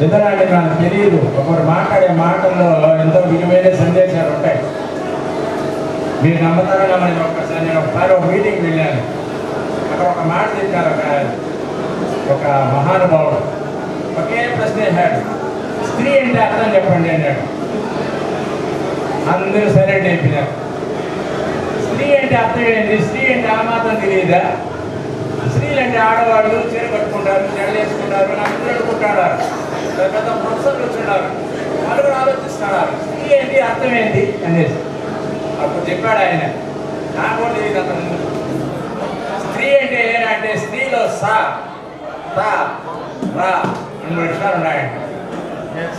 ఎందుకంటే నాకు తెలియదు, ఒకరు మాట్లాడే మాటల్లో ఎంతో విలువైన సందేశాలు ఉంటాయి. మీరు నమ్మతారో నమ్మని ఒక్కసారి నేను ఒకసారి ఒక మీటింగ్కి వెళ్ళాను. అక్కడ ఒక మాట చెప్పారు ఒక మహానుభావుడు. ఒకే ప్రశ్న వేశాడు, స్త్రీ అంటే అర్థం చెప్పండి అన్నాడు. అందరూ సైలెంట్ అయిపోయినారు. స్త్రీ అంటే అర్థం ఏంటి? స్త్రీ అంటే ఆ మాత్రం తెలియదా? స్త్రీలు అంటే ఆడవాళ్ళు చీర కట్టుకుంటారు, జడలు వేసుకుంటారు, నన్ను అడుకుంటారు, పెద్ద ప్రొఫెసర్లు వచ్చున్నారు, వాళ్ళు కూడా ఆలోచిస్తున్నారు స్త్రీ ఏంటి అర్థం ఏంటి అనేసి. అప్పుడు చెప్పాడు ఆయన, నాకు కూడా తెలియదు అతను. స్త్రీ అంటే ఏంటంటే స్త్రీలో సా తా రా 2 విషయాలు ఉన్నాయండి.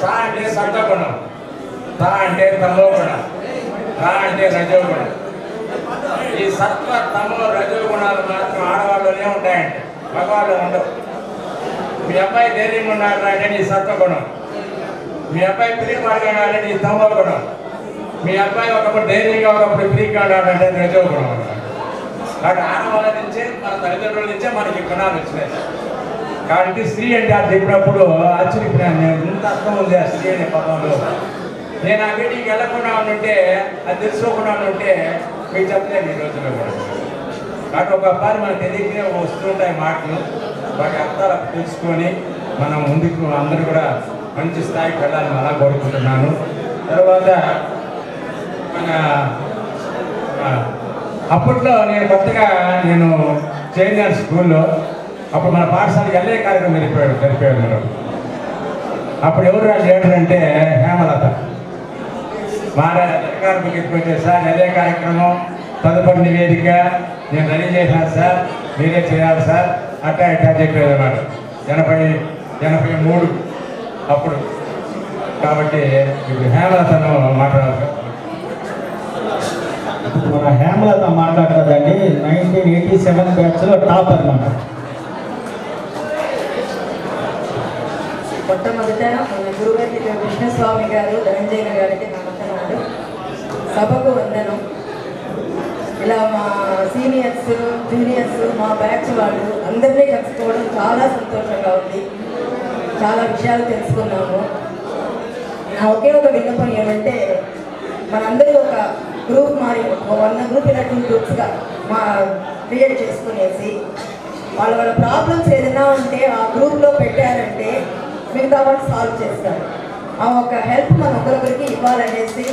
సా అంటే సత్వగుణం, తా అంటే తమోగుణం, రా అంటే రజోగుణం. ఈ సత్వ తమో రజోగుణాలు మాత్రం ఆడవాళ్ళలోనే ఉంటాయండి, మగవాళ్ళు ఉండవు. మీ అబ్బాయి ధైర్యంగా ఉన్నాడు అంటే నీ సత్వగుణం, మీ అబ్బాయి పిరికి పడగాడంటే నీ తమో గుణం, మీ అబ్బాయి ఒకప్పుడు ధైర్యంగా ఒకప్పుడు పిరికి ఆడాడంటే రజోగుణం అన్నమాట. కాబట్టి ఆడవాళ్ళ నుంచే మన తల్లిదండ్రుల నుంచే మనకి గుణాలు వచ్చినాయి. కాబట్టి స్త్రీ అంటే అది చెప్పినప్పుడు ఆశ్చర్యపోయాను నేను, ఇంత అర్థం ఉంది ఆ స్త్రీ అనే పదంలో. నేను ఆ మీటింగ్కి వెళ్ళకుండా ఉంటే, అది తెలుసుకోకుండా ఉంటే మీకు చెప్పలేదు ఈ రోజుల్లో కూడా. కాబట్టి ఒకసారి మనకు తెలియకనే వస్తుంటాయి మాటలు, వాటి అర్థాలు తెలుసుకొని మనం ముందుకు అందరూ కూడా మంచి స్థాయికి వెళ్ళాలని అలా కోరుకుంటున్నాను. తర్వాత మన అప్పట్లో నేను కొత్తగా చేరినాను స్కూల్లో. అప్పుడు మన పాఠశాలకు వెళ్ళే కార్యక్రమం జరిపాడు మీరు. అప్పుడు ఎవరు లీడర్ అంటే హేమలత. మా అధికారులకు ఎత్తుకొచ్చే సార్ అదే కార్యక్రమం తదుపరి నివేదిక నేను రెడీ చేశాను సార్, మీరే చేయాలి సార్, అట్టా చెప్పేది అన్నమాట. 83 అప్పుడు. కాబట్టి ఇప్పుడు హేమలతను మాట్లాడాలి. మన హేమలత మాట్లాడుతుందండి. 1987 బ్యాచ్లో టాప్ అన్నమాట. మొట్టమొదట మన గురుగారి కృష్ణస్వామి గారు ధనంజయ గారికి నమస్కారాలు, సభకు వందనం. ఇలా మా సీనియర్స్ జూనియర్స్ మా బ్యాచ్ వాళ్ళు అందరినీ కలుసుకోవడం చాలా సంతోషంగా ఉంది. చాలా విషయాలు తెలుసుకున్నాము. నా ఒకే ఒక విన్నపం ఏమంటే, మనందరూ ఒక గ్రూప్ మారి 100 గ్రూప్ ఇలా 2 గ్రూప్స్గా క్రియేట్ చేసుకునేసి వాళ్ళ ప్రాబ్లమ్స్ ఏదైనా ఉంటే ఆ గ్రూప్లో పెట్టారంటే మిగతా వాళ్ళు సాల్వ్ చేస్తారు. ఆ ఒక హెల్ప్ మన ఒకరికొకరికి ఇవ్వాలనేసి.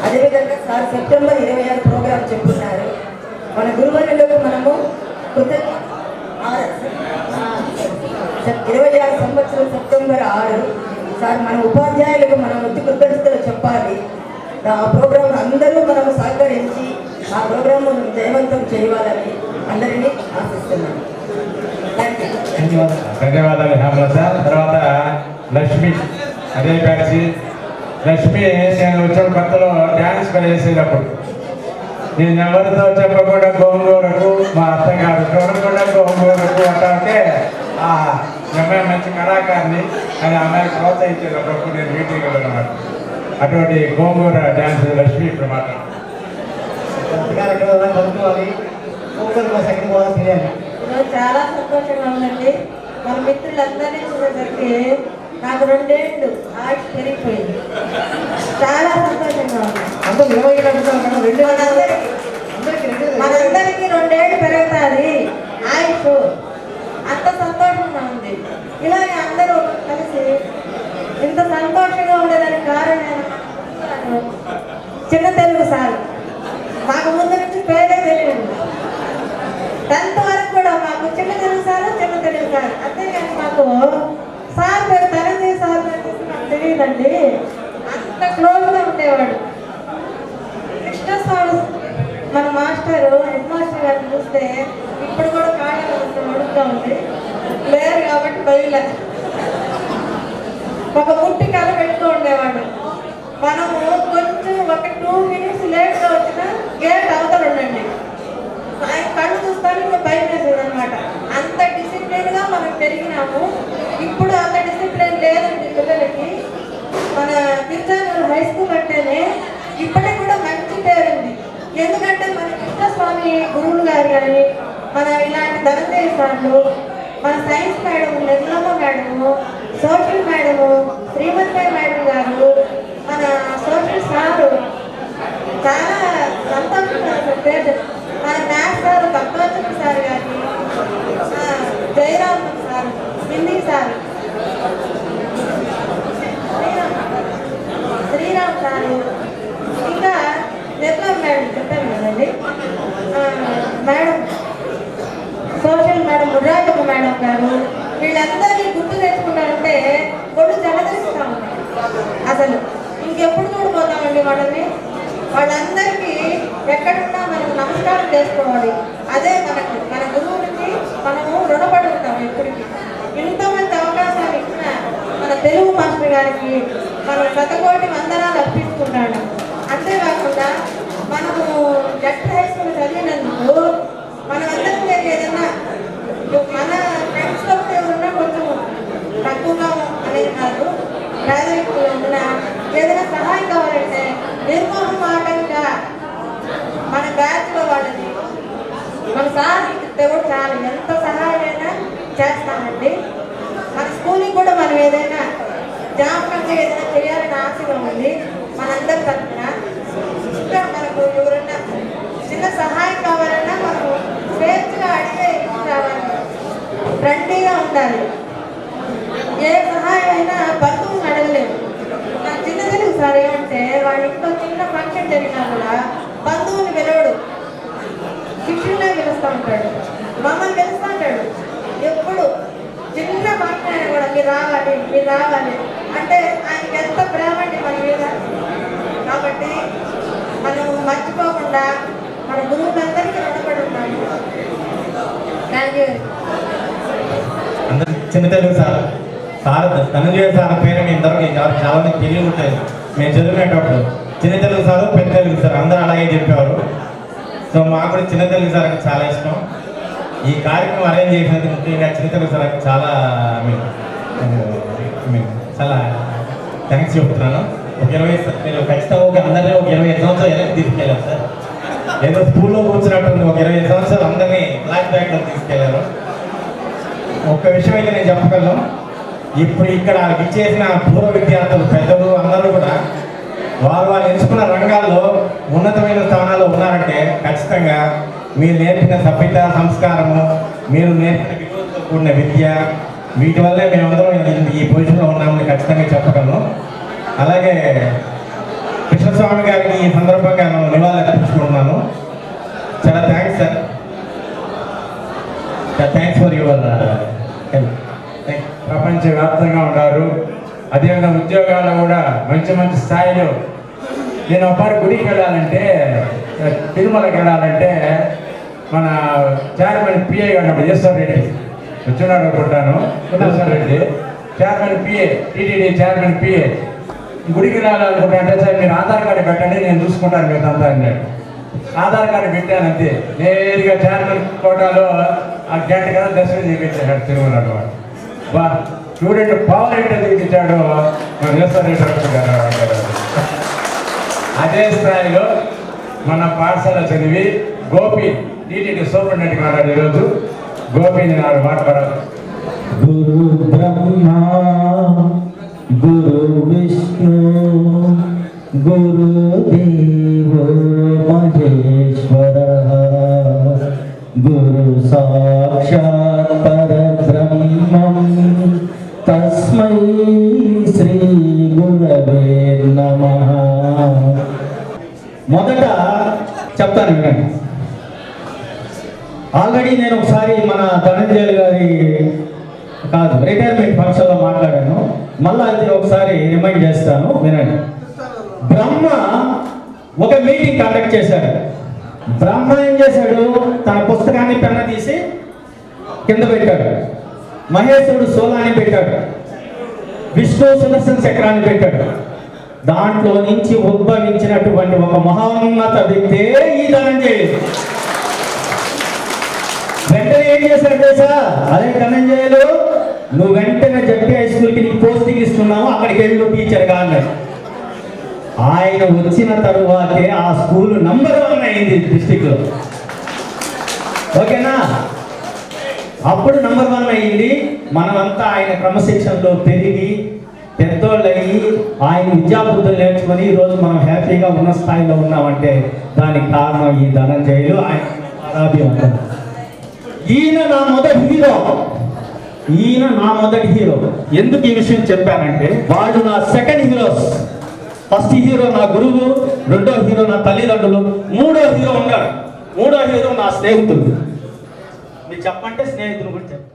అదేవిధంగా సార్ సెప్టెంబర్ 26 ప్రోగ్రామ్ చెప్పున్నారు. మన గురువర్యులకు మనము 26 సంవత్సరం సెప్టెంబర్ 6 సార్ మన ఉపాధ్యాయులకు మనం వచ్చి కృతజ్ఞతలు చెప్పాలి. ఆ ప్రోగ్రాం అందరూ మనము సహకరించి ఆ ప్రోగ్రాం జయవంతం చేయాలని అందరినీ ఆశిస్తున్నాను. ధన్యవాదాలు హేమలత. తర్వాత లక్ష్మి అదే బ్యాచ్. లక్ష్మి నేను వచ్చిన కొత్తలో డ్యాన్స్ వేసేటప్పుడు నేను ఎవరితో చెప్పకుండా గోంగూరకు మా అత్తగారు చూడకుండా గోంగూరకు అంటే ఆ అమ్మాయి మంచి కళాకారిని అని అమ్మాయి ప్రోత్సహించేది అప్పుడు నేను మీటింగ్ అన్నమాట. అటువంటి గోంగూర డ్యాన్స్ లక్ష్మి ఇప్పుడు మాట్లాడుతున్నాను. చాలా సంతోషంగా ఉందండి. మన మిత్రులందరినీ చూసేసరికి నాకు 2 ఏళ్ళు ఆయుష్ పెరిగిపోయింది. చాలా సంతోషంగా ఉంది. మనందరికీ 2 ఏళ్ళు పెరుగుతుంది ఆయుష్. అంత సంతోషంగా ఉంది. ఇలాగే అందరూ కలిసి ఇంత సంతోషంగా ఉండేదానికి కారణం చిన్న తెలుగు సార్. మాకు ముందు నుంచి పేరే తెలియదు. 10th వరకు కూడా మాకు చిన్న తెలుగు సార్ అంతేగాని మాకు సార్ పేరు తనది సార్ పేరు నాకు తెలియదండి. అంత క్లోజ్గా ఉండేవాడు. కృష్ణస్వామి హెడ్ మాస్టర్ గారిని చూస్తే ఇప్పుడు కూడా కాళ్ళలో అడుగుతా ఉంది. లేరు కాబట్టి బయలు ఒక ముట్టి కథ పెట్టుతూ ఉండేవాడు. మనము కొంచెం ఒక 2 minutes లేట్గా వచ్చినా గేట్ అవతల ఉండండి, ఆయన కళ్ళు చూస్తాను ఇంకా భయం వేసేది అనమాట. అంత డిసిప్లిన్గా మనం పెరిగినాము. ఇప్పుడు అంత డిసిప్లిన్ లేదండి పిల్లలకి. మన తిరుచానూరు హై స్కూల్ అంటేనే ఇప్పటికి కూడా మంచి పేరుంది. ఎందుకంటే మన కృష్ణస్వామి గురువులు గారు కానీ, మన ఇలాంటి ధనంజయ సార్లు, మన science madam Nirmalamma madam, social madam Srimathi madam garu, మన సోషల్ సారు చాలా సంతోషంగా పేరు. మన మ్యాథ్స్ సార్ భక్తవచన సార్ గారి, Jayaram sir, Hindi sir Sriram sir, ఇంకా నిర్మలమ్మ మేడం చెప్పాను కదండి, madam social madam Murrajamma madam గారు, వీళ్ళందరినీ గుర్తు తెచ్చుకున్నారంటే ఒళ్ళు జలదరిస్తా ఉంటాం. అసలు ఇంకెప్పుడు చూడిపోతామండి వాళ్ళందరికీ ఎక్కడున్నా మనం నమస్కారం చేసుకోవాలి. అదే మన గురువులకి మనము రుణపడి ఉంటాం ఎప్పటికీ. ఇంతమంది అవకాశాలు ఇచ్చిన మన తెలుగు మాస్టర్ గారికి మనం 100,000,000 వందనాలు అర్పించుకుంటాడు. అంతేకాకుండా మనము జస్ట్ హై స్కూల్ చదివినందుకు మనమందరికీ ఏదైనా మన ఫ్రెండ్స్లో ఎవరున్నా కొంచెం తక్కువగా అనేది కాదు, పేదరికంలో ఉన్న ఏదైనా సహాయం కావాలంటే నిర్మోహమాటంగా మన బ్యాచ్లో వాళ్ళని మన సార్ ఇస్తే కూడా చాలు, ఎంత సహాయమైనా చేస్తామండి. మన స్కూల్కి కూడా మనం ఏదైనా జ్ఞాపకంగా ఏదైనా చేయాలని ఆశగా ఉంది మనందరి తరఫున. ఇంకా మనకు ఎవరన్నా చిన్న సహాయం కావాలన్నా మనం స్వేచ్ఛగా అడిగే రావాలి, ఫ్రెండ్లీగా ఉండాలి. ఏ సహాయం అయినా బంధువులను అడగలేము. నాకు చిన్న తెలుగు సార్ ఏమంటే వాళ్ళ ఇంట్లో చిన్న ఫంక్షన్ జరిగినా కూడా బంధువుని పిలవడు, శిష్యులనే పిలుస్తూ ఉంటాడు, మమ్మల్ని పిలుస్తూ ఉంటాడు. ఎప్పుడు చిన్న ఫంక్షన్ అయినా కూడా మీరు రావాలి అంటే ఆయనకి ఎంత ప్రేమ అండి మన మీద. కాబట్టి మనం మర్చిపోకుండా మన గురువులందరికీ రుణపడి ఉన్నాము. Thank you. అందరూ చిన్న తెలుగు సార్ ధనంజయ సార్ పేరు మీ అందరికీ చాలా మంది తెలియ ఉంటుంది. మేము చదివినప్పుడు చిన్న తెలుగు సారు పెద్ద తెలుగు సార్ అందరూ అలాగే చెప్పేవారు. సో మాకు కూడా చిన్న తెలుగు సార్ అంటే చాలా ఇష్టం. ఈ కార్యక్రమం అరేంజ్ చేసినందుకు ముఖ్యంగా చిన్న తెలుగు సార్ చాలా చాలా థ్యాంక్స్ చెప్తున్నాను. ఒక 20 నేను ఖచ్చితంగా అందరినీ ఒక 25 సంవత్సరాలు వెనక్కి తీసుకెళ్ళాను సార్. ఏదో స్కూల్లో కూర్చున్నట్టుంది, ఒక 25 సంవత్సరాలు అందరినీ ఫ్లాష్ బ్యాక్లో తీసుకెళ్ళారు. ఒక్క విషయం అయితే నేను చెప్పగలను, ఇప్పుడు ఇక్కడ ఇచ్చేసిన పూర్వ విద్యార్థులు పెద్దలు అందరూ కూడా వారు ఎంచుకున్న రంగాల్లో ఉన్నతమైన స్థానాల్లో ఉన్నారంటే ఖచ్చితంగా మీరు నేర్పిన సభ్యత సంస్కారము, మీరు నేర్పిన విలువలతో కూడిన విద్య, వీటి వల్లే మేమందరం ఈ పొజిషన్లో ఉన్నామని ఖచ్చితంగా చెప్పగలను. అలాగే కృష్ణస్వామి గారికి ఈ సందర్భంగా నేను నివాళులు అర్పించుకుంటున్నాను. చాలా thanks sir, thanks for your help. ప్రపంచవ్యాప్తంగా ఉన్నారు. అదేవిధంగా ఉద్యోగాల్లో కూడా మంచి మంచి స్థాయిలో. నేను ఒకసారి గుడికి వెళ్ళాలంటే, తిరుమలకి వెళ్ళాలంటే మన చైర్మన్ పిఏ గారు ఈశ్వర్ రెడ్డి వచ్చున్నాడు అనుకుంటాను, Eshwar Reddy chairman PA, TTD chairman PA. గుడికి వెళ్ళాలనుకుంటే సార్ మీరు ఆధార్ కార్డు పెట్టండి నేను చూసుకుంటాను మీరు అంతా అన్నాడు. ఆధార్ కార్డు పెట్టాను అంతే, నేరుగా చైర్మన్ కోటాలో ఆ గంట కదా దర్శనం చేయించాడు తిరుమల అనమాట. బా స్టూడెంట్ పవర్ ఏంటో చూపించాడు ఈశ్వర్ రెడ్డి గారు. అదే స్థాయిలో మన పాఠశాల చదివి గోపి టీటీడీ సూపరింటెండెంట్ గారు ఈరోజు గోపిని నాడు మాట్లాడారు. గురు బ్రహ్మ గురు విష్ణు గురు దేవో మహేశ్వర గురు సాక్షాత్ పరబ్రహ్మం తస్మై శ్రీ గురవే నమః. మొదట చెప్తాను వినండి. ఆల్రెడీ నేను ఒకసారి మన ధనంజయ గారి రిటైర్మెంట్ ఫంక్షన్లో మాట్లాడాను. మళ్ళా అది ఒకసారి రిమైండ్ చేస్తాను వినండి. బ్రహ్మ ఒక మీటింగ్ కండక్ట్ చేశాడు. బ్రహ్మ ఏం చేశాడు? తన పుస్తకాన్ని పెన్న తీసి కింద పెట్టాడు. మహేశ్వరుడు శూలాన్ని పెట్టాడు. విష్ణు సుదర్శన చక్రాన్ని పెట్టాడు. దాంట్లో నుంచి ఉద్భవించినటువంటి ఒక మహోన్నత వ్యక్తే ఈ ధనంజయుడు. వెంటనే ఏం చేశాడు తెలుసా? అదే ధనంజయులు, నువ్వు వెంటనే జడ్పీ హై స్కూల్కి నీకు పోస్టింగ్ ఇస్తున్నావు, అక్కడికి వెళ్ళు టీచర్గా అన్నాడు. ఆయన వచ్చిన తరువాతే ఆ స్కూల్ నంబర్ 1 అయింది డిస్టిక్లో. ఓకేనా? అప్పుడు నంబర్ 1 అయింది. మనమంతా ఆయన క్రమశిక్షణలో పెరిగి పెద్దోళ్ళు అయ్యి ఆయన విద్యాబుద్ధులు నేర్చుకొని ఈరోజు మనం హ్యాపీగా ఉన్న స్థాయిలో ఉన్నామంటే దానికి కారణం ఈ ధనంజయులు. ఆయన ఆరాధ్యం. ఈయన నా మొదటి హీరో. ఎందుకు ఈ విషయం చెప్పానంటే, వాళ్ళు నా సెకండ్ హీరోస్. ఫస్ట్ హీరో నా గురువు, రెండో హీరో నా తల్లిదండ్రులు, మూడో హీరో ఉన్నాడు. మూడో హీరో నా స్నేహితుడు. మీరు చెప్పంటే స్నేహితులు కూడా చెప్పండి.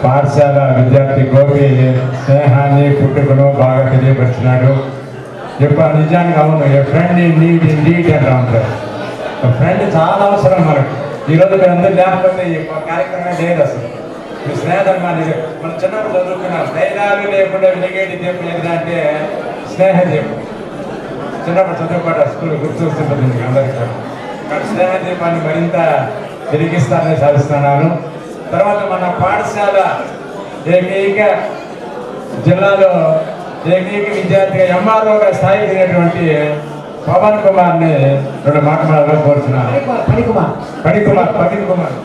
పాఠశాల విద్యార్థి గోపి స్నేహాన్ని పుట్టుకను బాగా తెలియపరిచినాడు. చెప్పాలి నిజానికి అవును. ఏ ఫ్రెండ్ నీడ్ ఇండీడ్ అంటా ఉంటారు. ఫ్రెండ్ చాలా అవసరం మనకు. ఈరోజు మీరు అందరూ లేకపోతే ఈ కార్యక్రమం లేదు అసలు. మీ స్నేహితులు మనం చిన్నప్పుడు చదువుకున్నాం. ధైర్యాలు లేకుండా వెలిగేటి దీపం ఏదంటే స్నేహ దీపం. చిన్నప్పుడు చదువుకోవడం స్కూల్ గుర్తొస్తుంటుంది అందరికీ. కానీ స్నేహ దీపాన్ని మరింత వెలిగిస్తానని సాధిస్తున్నాను. తర్వాత మన పాఠశాల ఏకైక జిల్లాలో ఏకైక విద్యార్థిగా ఎంఆర్ఓ స్థాయికి వెళ్ళినటువంటి పవన్ కుమార్ని 2 మాటలు కోరుతున్నాను. పవన్ కుమార్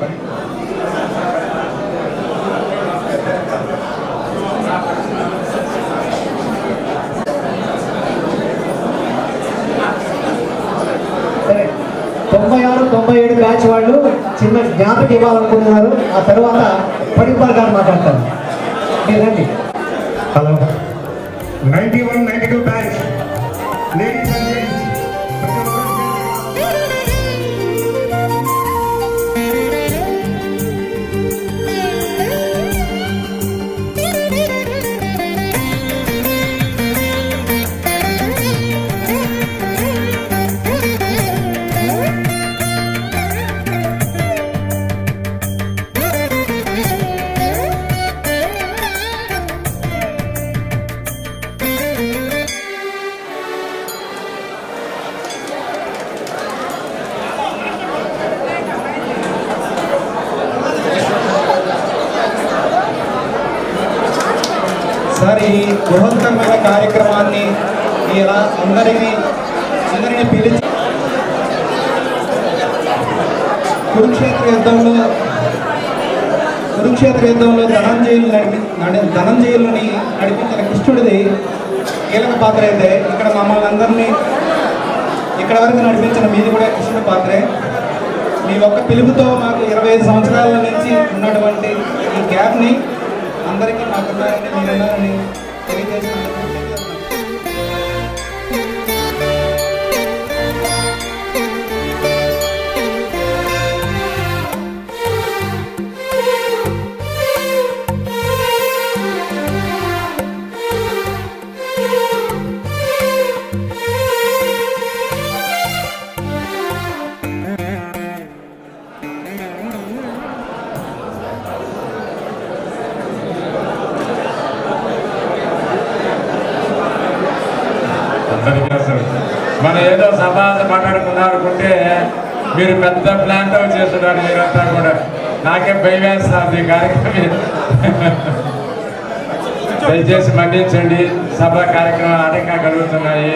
సరే 96, 97 బ్యాచ్ వాళ్ళు చిన్న జ్ఞాపకం ఇవ్వాలనుకుంటున్నారు. ఆ తర్వాత పడిపాల్ గారు మాట్లాడతారు. మీరు రండి. Hello 91, 92 batch ladies and gents sir ఈ బృహత్తరమైన కార్యక్రమాన్ని ఇలా అందరినీ పిలిచి కురుక్షేత్ర యుద్ధంలో ధనంజయులని నడిపించిన కృష్ణుడిది కీలక పాత్ర అయితే ఇక్కడ మమ్మల్ని అందరినీ ఇక్కడ వరకు నడిపించిన మీది కూడా కృష్ణుడి పాత్రే. మీ ఒక్క పిలుపుతో మాకు 25 సంవత్సరాల నుంచి ఉన్నటువంటి ఈ గ్యాప్ని అందరికీ మాకున్నారని మీరున్నారని తెలియజేస్తున్నారు. మనం ఏదో సమాజం మాట్లాడుకున్నారనుకుంటే మీరు పెద్ద ప్లాన్తో చేస్తున్నారు. మీరంతా కూడా నాకే భయం వేస్తారు ఈ కార్యక్రమం. దయచేసి మన్నించండి. సభ కార్యక్రమాలు ఆటంకగలుగుతున్నాయి.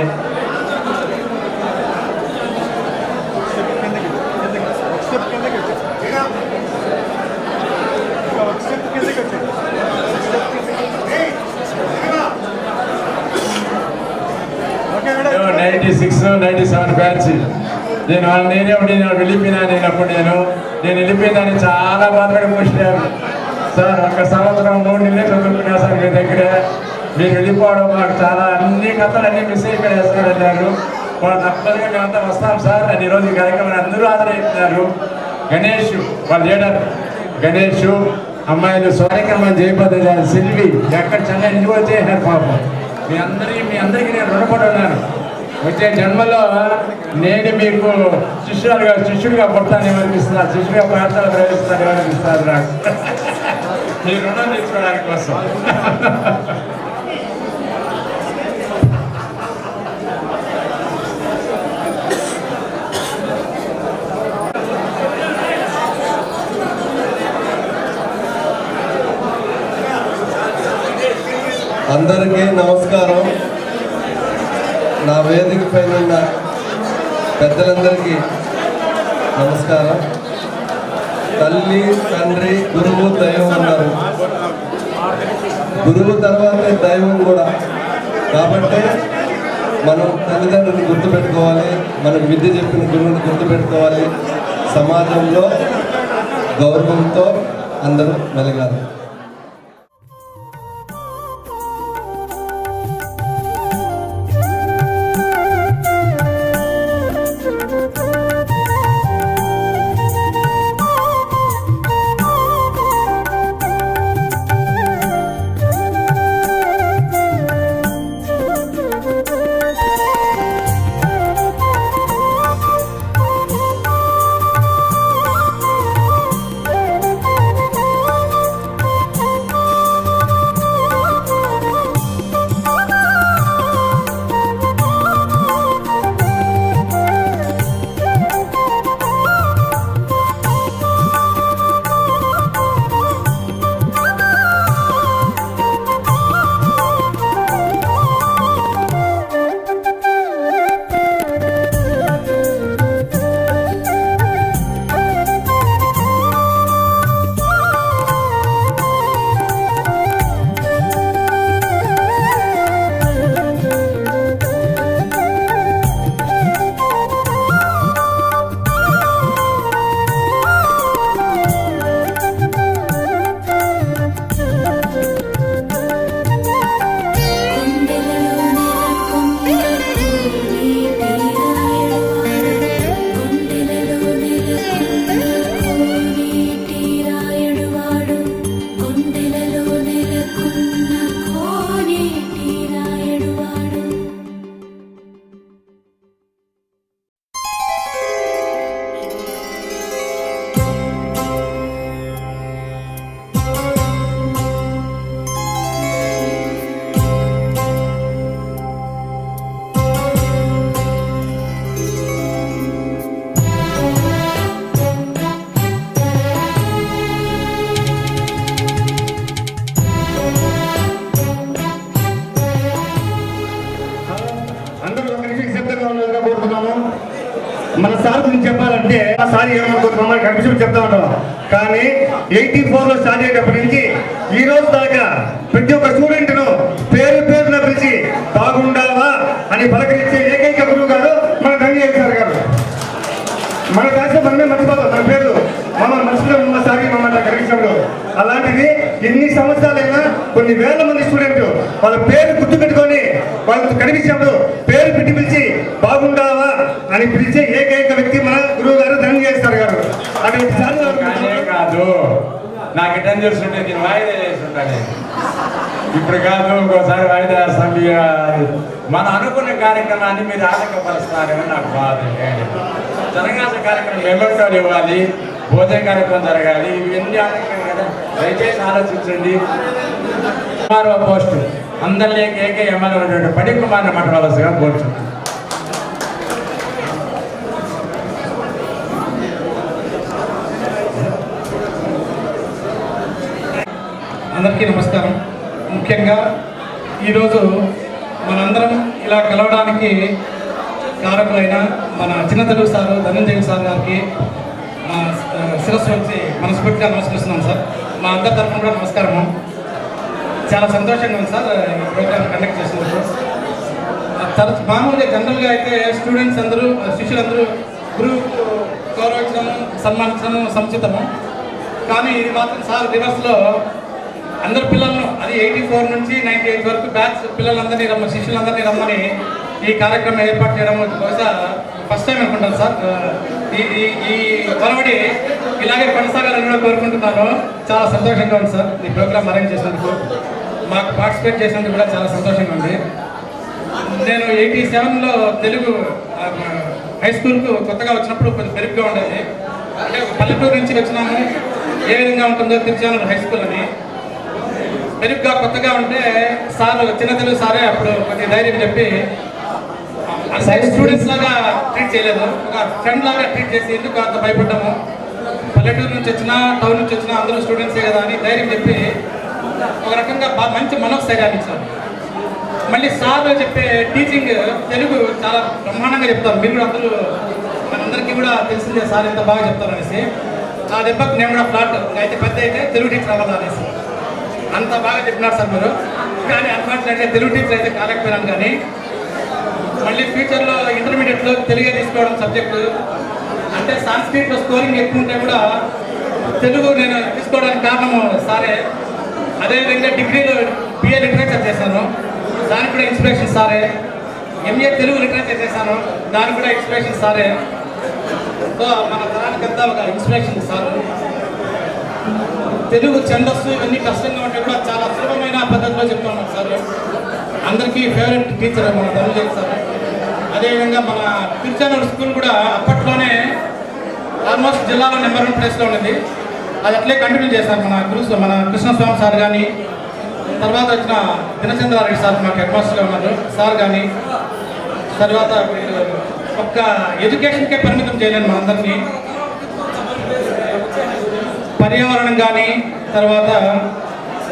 నేను 96, 97 బ్యాచ్. నేను నేనే వెళ్ళిపోయినా. నేను వెళ్ళిపోయిందని చాలా బాధపడి కూర్చున్నాను. సార్ 1 సంవత్సరం 3 నెలలే చదువుకున్నా సార్ మీ దగ్గరే. మీరు వెళ్ళిపోవడం మాకు చాలా అన్ని కథలు అన్ని మిస్ అయిపోయారు అన్నారు. వాళ్ళు తప్పనిసరిగా మేమంతా వస్తాం సార్ అని ఈరోజు ఈ కార్యక్రమాన్ని అందరూ హాజరైతున్నారు. గణేష్ వాళ్ళ లీడర్ గణేష్, అమ్మాయిలు కార్యక్రమం చేయబోతున్నారు. సిల్వి ఎక్కడ చెన్నై నుంచి వచ్చేసారు పాపం. మీ అందరికీ నేను రుణపడి ఉన్నాను. వచ్చే జన్మలో నేను మీకు శిష్యుడిగా పుడతానేమనిపిస్తున్నారు. శిష్యుడిగా ప్రార్థన ప్రవేశిస్తానేమనిపిస్తారు నాకు. మీ రుణం తీసుకోవడానికి కోసం. అందరికీ నమస్కారం. నా వేదిక పైన ఉన్న పెద్దలందరికీ నమస్కారం. తల్లి, తండ్రి, గురువు, దైవం అన్నారు. గురువు తర్వాతే దైవం కూడా. కాబట్టి మనం తల్లిదండ్రులను గుర్తుపెట్టుకోవాలి. మనకు విద్య చెప్పిన గురువుని గుర్తుపెట్టుకోవాలి. సమాజంలో గౌరవంతో అందరూ మెలగాలి. మన సార్ గురించి చెప్పాలంటే ఆ సార్ ఏమనుకోవచ్చు మమ్మల్ని కనిపించి చెప్తా ఉంటాం. కానీ 84లో స్టార్ట్ అయ్యేటప్పటి నుంచి ఈ రోజు దాకా ప్రతి ఒక్క స్టూడెంట్ను పేరున పిలిచి బాగుండావా అని పలకరించే ఏకైక గురువు గారు మన ధన్యజయ్ సార్ గారు. మన కాస్త మనమే మర్చిపోతాం మన పేరు మమ్మల్ని మర్చిపోయిన సారి మమ్మల్ని కనిపించడంలో. అలాంటిది ఎన్ని సంవత్సరాలైనా కొన్ని వేల మంది స్టూడెంట్ వాళ్ళ పేరు గుర్తుపెట్టుకొని వాళ్ళకి కనిపించినప్పుడు పేరు పెట్టి పిలిచి బాగుండావా అని పిలిచే ఏకైక వ్యక్తి మన గురువు గారు ధన్యజయ్ సార్ గారు. అటువంటి సార్ కాదు నాకు ఎటెండ్ చేస్తుంటే నేను వాయిదా చేస్తుంటాను. ఇప్పుడు కాదు ఇంకోసారి వాయిదా చేస్తాం. మనం అనుకున్న కార్యక్రమాన్ని మీరు ఆటంకపరుస్తున్నారని నాకు బాధ. జనగాస కార్యక్రమం మెమోటోలు ఇవ్వాలి, భోజన కార్యక్రమం జరగాలి, ఇవన్నీ ఆటంకం కదా. దయచేసి ఆలోచించండి. ఎంఆర్ఓ పోస్టు అందరిలో ఏకే ఎంఆర్ఓ ఉన్నటువంటి పడి కుమార్ని మట్టవలసిగా కోరుచున్నాను. అందరికీ నమస్కారం. ముఖ్యంగా ఈరోజు మనందరం ఇలా కలవడానికి కారకులైన మన చిన్న తెలుగు సారు ధనంజయ్ సార్ గారికి మా శిరస్సు వచ్చి మనస్ఫూర్తిగా నమస్కరిస్తున్నాం సార్. మా అందరి తరఫున కూడా నమస్కారము. చాలా సంతోషంగా ఉంది సార్ ఈ ప్రోగ్రామ్ కండక్ట్ చేసినందుకు. మామూలుగా జనరల్గా అయితే స్టూడెంట్స్ అందరూ శిష్యులందరూ గురువుకు గౌరవించడం సన్మానించడం సముచితము. కానీ ఇది మాత్రం సార్ రివర్స్లో అందరు పిల్లలను అది 84 నుంచి 98 వరకు బ్యాచ్ పిల్లలందరినీ శిష్యులందరినీ రమ్మని ఈ కార్యక్రమం ఏర్పాటు చేయడం బహుశా ఫస్ట్ టైం అనుకుంటాను సార్. ఈ కొలవడి ఇలాగే కొనసాగాలని కూడా కోరుకుంటున్నాను. చాలా సంతోషంగా ఉంది సార్ ఈ ప్రోగ్రామ్ అరేంజ్ చేసినందుకు, మాకు పార్టిసిపేట్ చేసినందుకు కూడా చాలా సంతోషంగా ఉంది. నేను 87లో తెలుగు హై స్కూల్కు కొత్తగా వచ్చినప్పుడు కొంచెం మెరుగ్గా ఉండేది. అంటే ఒక పల్లెటూరు నుంచి వచ్చినాము, ఏ విధంగా ఉంటుందో తిరుచానూరు హై స్కూల్ అని. మెరుగ్గా కొత్తగా ఉంటే సార్ చిన్న తెలుగు సారే అప్పుడు కొద్దిగా ధైర్యం చెప్పి స్టూడెంట్స్ లాగా ట్రీట్ చేయలేదు, ఒక ఫ్రెండ్ లాగా ట్రీట్ చేసి ఎందుకు అంత భయపడ్డాము, పల్లెటూరు నుంచి వచ్చినా టౌన్ నుంచి వచ్చినా అందరూ స్టూడెంట్సే కదా అని ధైర్యం చెప్పి ఒక రకంగా మంచి మనోస్థైర్యాన్ని ఇచ్చారు. మళ్ళీ సార్ చెప్పే టీచింగ్ తెలుగు చాలా బ్రహ్మాండంగా చెప్తారు. మీరు కూడా అందరూ మనందరికీ కూడా తెలిసిందే సార్ ఎంత బాగా చెప్తారు అనేసి. ఆ దెబ్బకు నేను కూడా ఫ్లాట్ అయితే పెద్ద అయితే తెలుగు టీచర్ అవ్వాలి అనేసి అంత బాగా చెప్పినారు సార్ మీరు. కానీ అన్ఫార్చునేట్గా తెలుగు టీచర్ అయితే కాలేకపోయినాను. కానీ మళ్ళీ ఫ్యూచర్లో ఇంటర్మీడియట్లో తెలుగే తీసుకోవడం సబ్జెక్టు. అంటే సాంస్క్రిట్లో స్కోరింగ్ ఎక్కువ ఉంటే కూడా తెలుగు నేను తీసుకోవడానికి కారణము సారే. అదేవిధంగా డిగ్రీలో బిఏ లిటరేచర్ చేశాను, దానికి కూడా ఇన్స్పిరేషన్ సారే. ఎంఏ తెలుగు లిటరేచర్ చేశాను, దానికి కూడా ఇన్స్పిరేషన్ సారే. సో మన తరానికంతా ఒక ఇన్స్పిరేషన్ సార్. తెలుగు ఛందస్సు ఇవన్నీ కష్టంగా ఉంటే కూడా చాలా సులభమైన పద్ధతిలో చెప్తున్నాం సార్. అందరికీ ఫేవరెట్ టీచర్ మన ధనంజయ్ సార్. అదేవిధంగా మన తిరుచానూరు స్కూల్ కూడా అప్పట్లోనే ఆల్మోస్ట్ జిల్లాలో నెంబర్ 1 ప్లేస్లో ఉన్నది. అది అట్లే కంటిన్యూ చేశారు మన కృష్ణస్వామి సార్ కానీ, తర్వాత వచ్చిన దినచంద్రారెడ్డి సార్ మాకు హెడ్ మాస్టర్గా ఉన్నారు సార్ కానీ. తర్వాత ఒక్క ఎడ్యుకేషన్కే పరిమితం చేయలేను మనందరినీ. పర్యావరణం కానీ, తర్వాత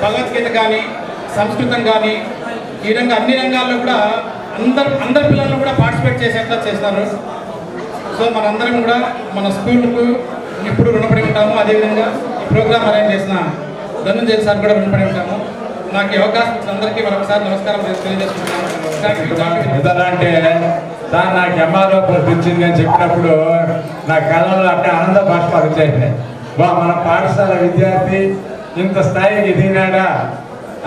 భగవద్గీత కానీ, సంస్కృతం కానీ, ఈ విధంగా అన్ని రంగాల్లో కూడా అందరి పిల్లలను కూడా పార్టిసిపేట్ చేసేట్లా చేస్తున్నారు. సో మనందరం కూడా మన స్కూల్కు ఇప్పుడు రుణపడి ఉంటాము. అదేవిధంగా ఈ ప్రోగ్రామ్ అరేంజ్ చేసిన ధనంజయ్ సార్ కూడా రుణపడి ఉంటాము. నాకు ఈ అవకాశం ఇచ్చిన అందరికీ మరొకసారి నమస్కారం తెలియజేస్తున్నాను. అంటే సార్ నాకు ఎంఆర్ఓ వచ్చింది అని చెప్పినప్పుడు నా కళలో అంటే ఆనంద బాష్పాలు వచ్చాయి. మన పాఠశాల విద్యార్థి ఇంత స్థాయికి ఎదిగినాడా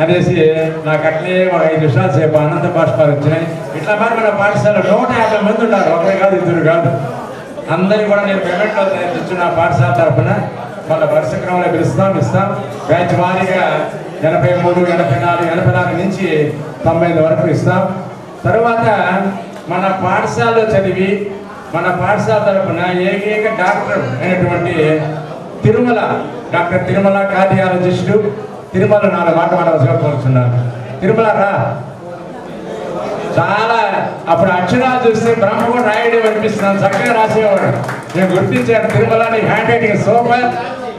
అనేసి నాకు అట్లే ఒక 5 నిమిషాల సేపు ఆనంద బాష్పాలు వచ్చినాయి. ఇట్లా మరి మన పాఠశాల 150 మంది ఉన్నారు, ఒకరే కాదు ఇద్దరు కాదు. అందరినీ కూడా నేను పేమెంట్లో తెచ్చిన పాఠశాల తరఫున వాళ్ళ వరుస క్రమంలో ఇస్తాం. బ్యాచ్ వారీగా 83, 84, 84 నుంచి 95 వరకు ఇస్తాం. తర్వాత మన పాఠశాలలో చదివి మన పాఠశాల తరఫున ఏకైక డాక్టర్ అయినటువంటి డాక్టర్ తిరుమల కార్డియాలజిస్టు తిరుమల 4 మాట మనవసరం కోరుతున్నాను. తిరుమల రా. చాలా అప్పుడు అక్షరాలు చూస్తే బ్రహ్మ కూడా రాయడం అనిపిస్తున్నాను, చక్కగా రాసేవాడు. నేను గుర్తించాను తిరుమల నీ హ్యాండ్ రైటింగ్ సూపర్,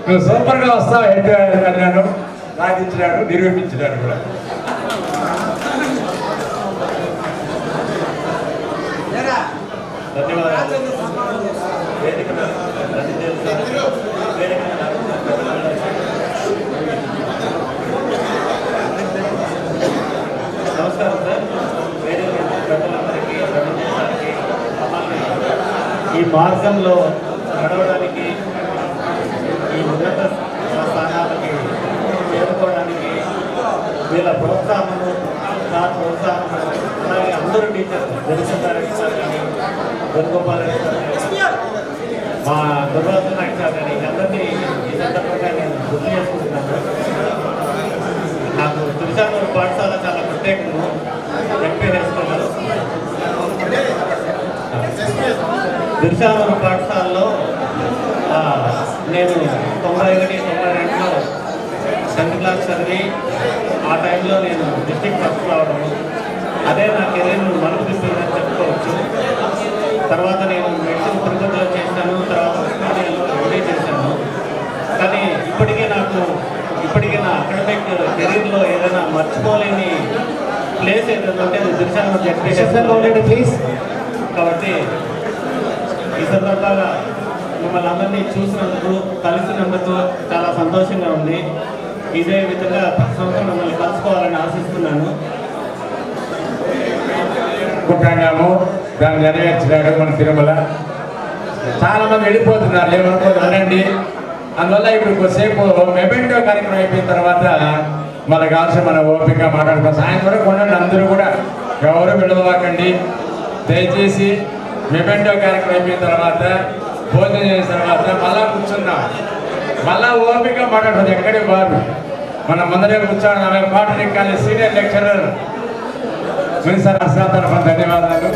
నువ్వు సూపర్గా వస్తావు హెడ్ అన్నాను. సాధించినాడు, నిరూపించినాడు కూడా. ధన్యవాదాలు. మార్గంలో నడవడానికి, ఈ ఉన్నత స్థానాలకి చేరుకోవడానికి వీళ్ళ ప్రోత్సాహము, నా ప్రోత్సాహము, అలాగే అందరూ టీచర్స్, జగన్ సార్ కానీ, వేణుగోపాల్ రెడ్డి సార్ కానీ, మా దుర్వాసన నాయక్ సార్ కానీ, అందరినీ ఈ సందర్భంగా నేను గుర్తు చేసుకుంటున్నాను. నాకు తులసానూరు పాఠశాల చాలా ప్రత్యేకము. ఎంపీ హైస్కూల్లో తులసానూరు పాఠశాలలో నేను 91, 92లో 10th క్లాస్ చదివి ఆ టైంలో నేను డిస్ట్రిక్ట్ ఫస్ట్ రావడం, అదే నా కెరీర్ను మలుపు తిప్పిందని చెప్పుకోవచ్చు. తర్వాత నేను మెడిసిన్ తిరుపతిలో చేశాను, తర్వాత ఉస్మానియాలో ఎంబీఏ చేశాను. కానీ ఇప్పటికీ నా అకాడమిక్ కెరీర్లో ఏదైనా మర్చిపోలేని ప్లేస్ ఏదైనా ఉంటే అది దిల్షానూరు జడ్పీ ప్లీజ్. కాబట్టి ఈ సందర్భంగా మిమ్మల్ని అందరినీ చూసినందుకు, కలిసినందుకు చాలా సంతోషంగా ఉంది. ఇదే విధంగా ప్రతి సంవత్సరం మిమ్మల్ని కలుసుకోవాలని ఆశిస్తున్నాను. అనుకుంటున్నాము దాన్ని నెరవేర్చినాడు మన తిరుమల. చాలా మంది వెళ్ళిపోతున్నారు, ఏమనుకోదు అనండి. అందువల్ల ఇప్పుడు కొద్దిసేపు మెమెంటో కార్యక్రమం అయిపోయిన తర్వాత మనకు కావాల్సిన మన ఓపిక మాట్లాడుకోవాలి. సాయంత్రం వరకు ఉండండి, అందరూ కూడా ఎవరు వెళ్ళవాకండి దయచేసి. మెమెంటో కార్యక్రమం అయిపోయిన తర్వాత, భోజనం చేసిన తర్వాత మళ్ళా కూర్చున్నాం, మళ్ళా ఓపిక మాట్లాడుతుంది. ఎక్కడే బారు మనం ముందరే కూర్చోండి. పాఠశాల కాలేజ్ సీనియర్ లెక్చరర్ మినిస్టర్ తరఫున ధన్యవాదాలు.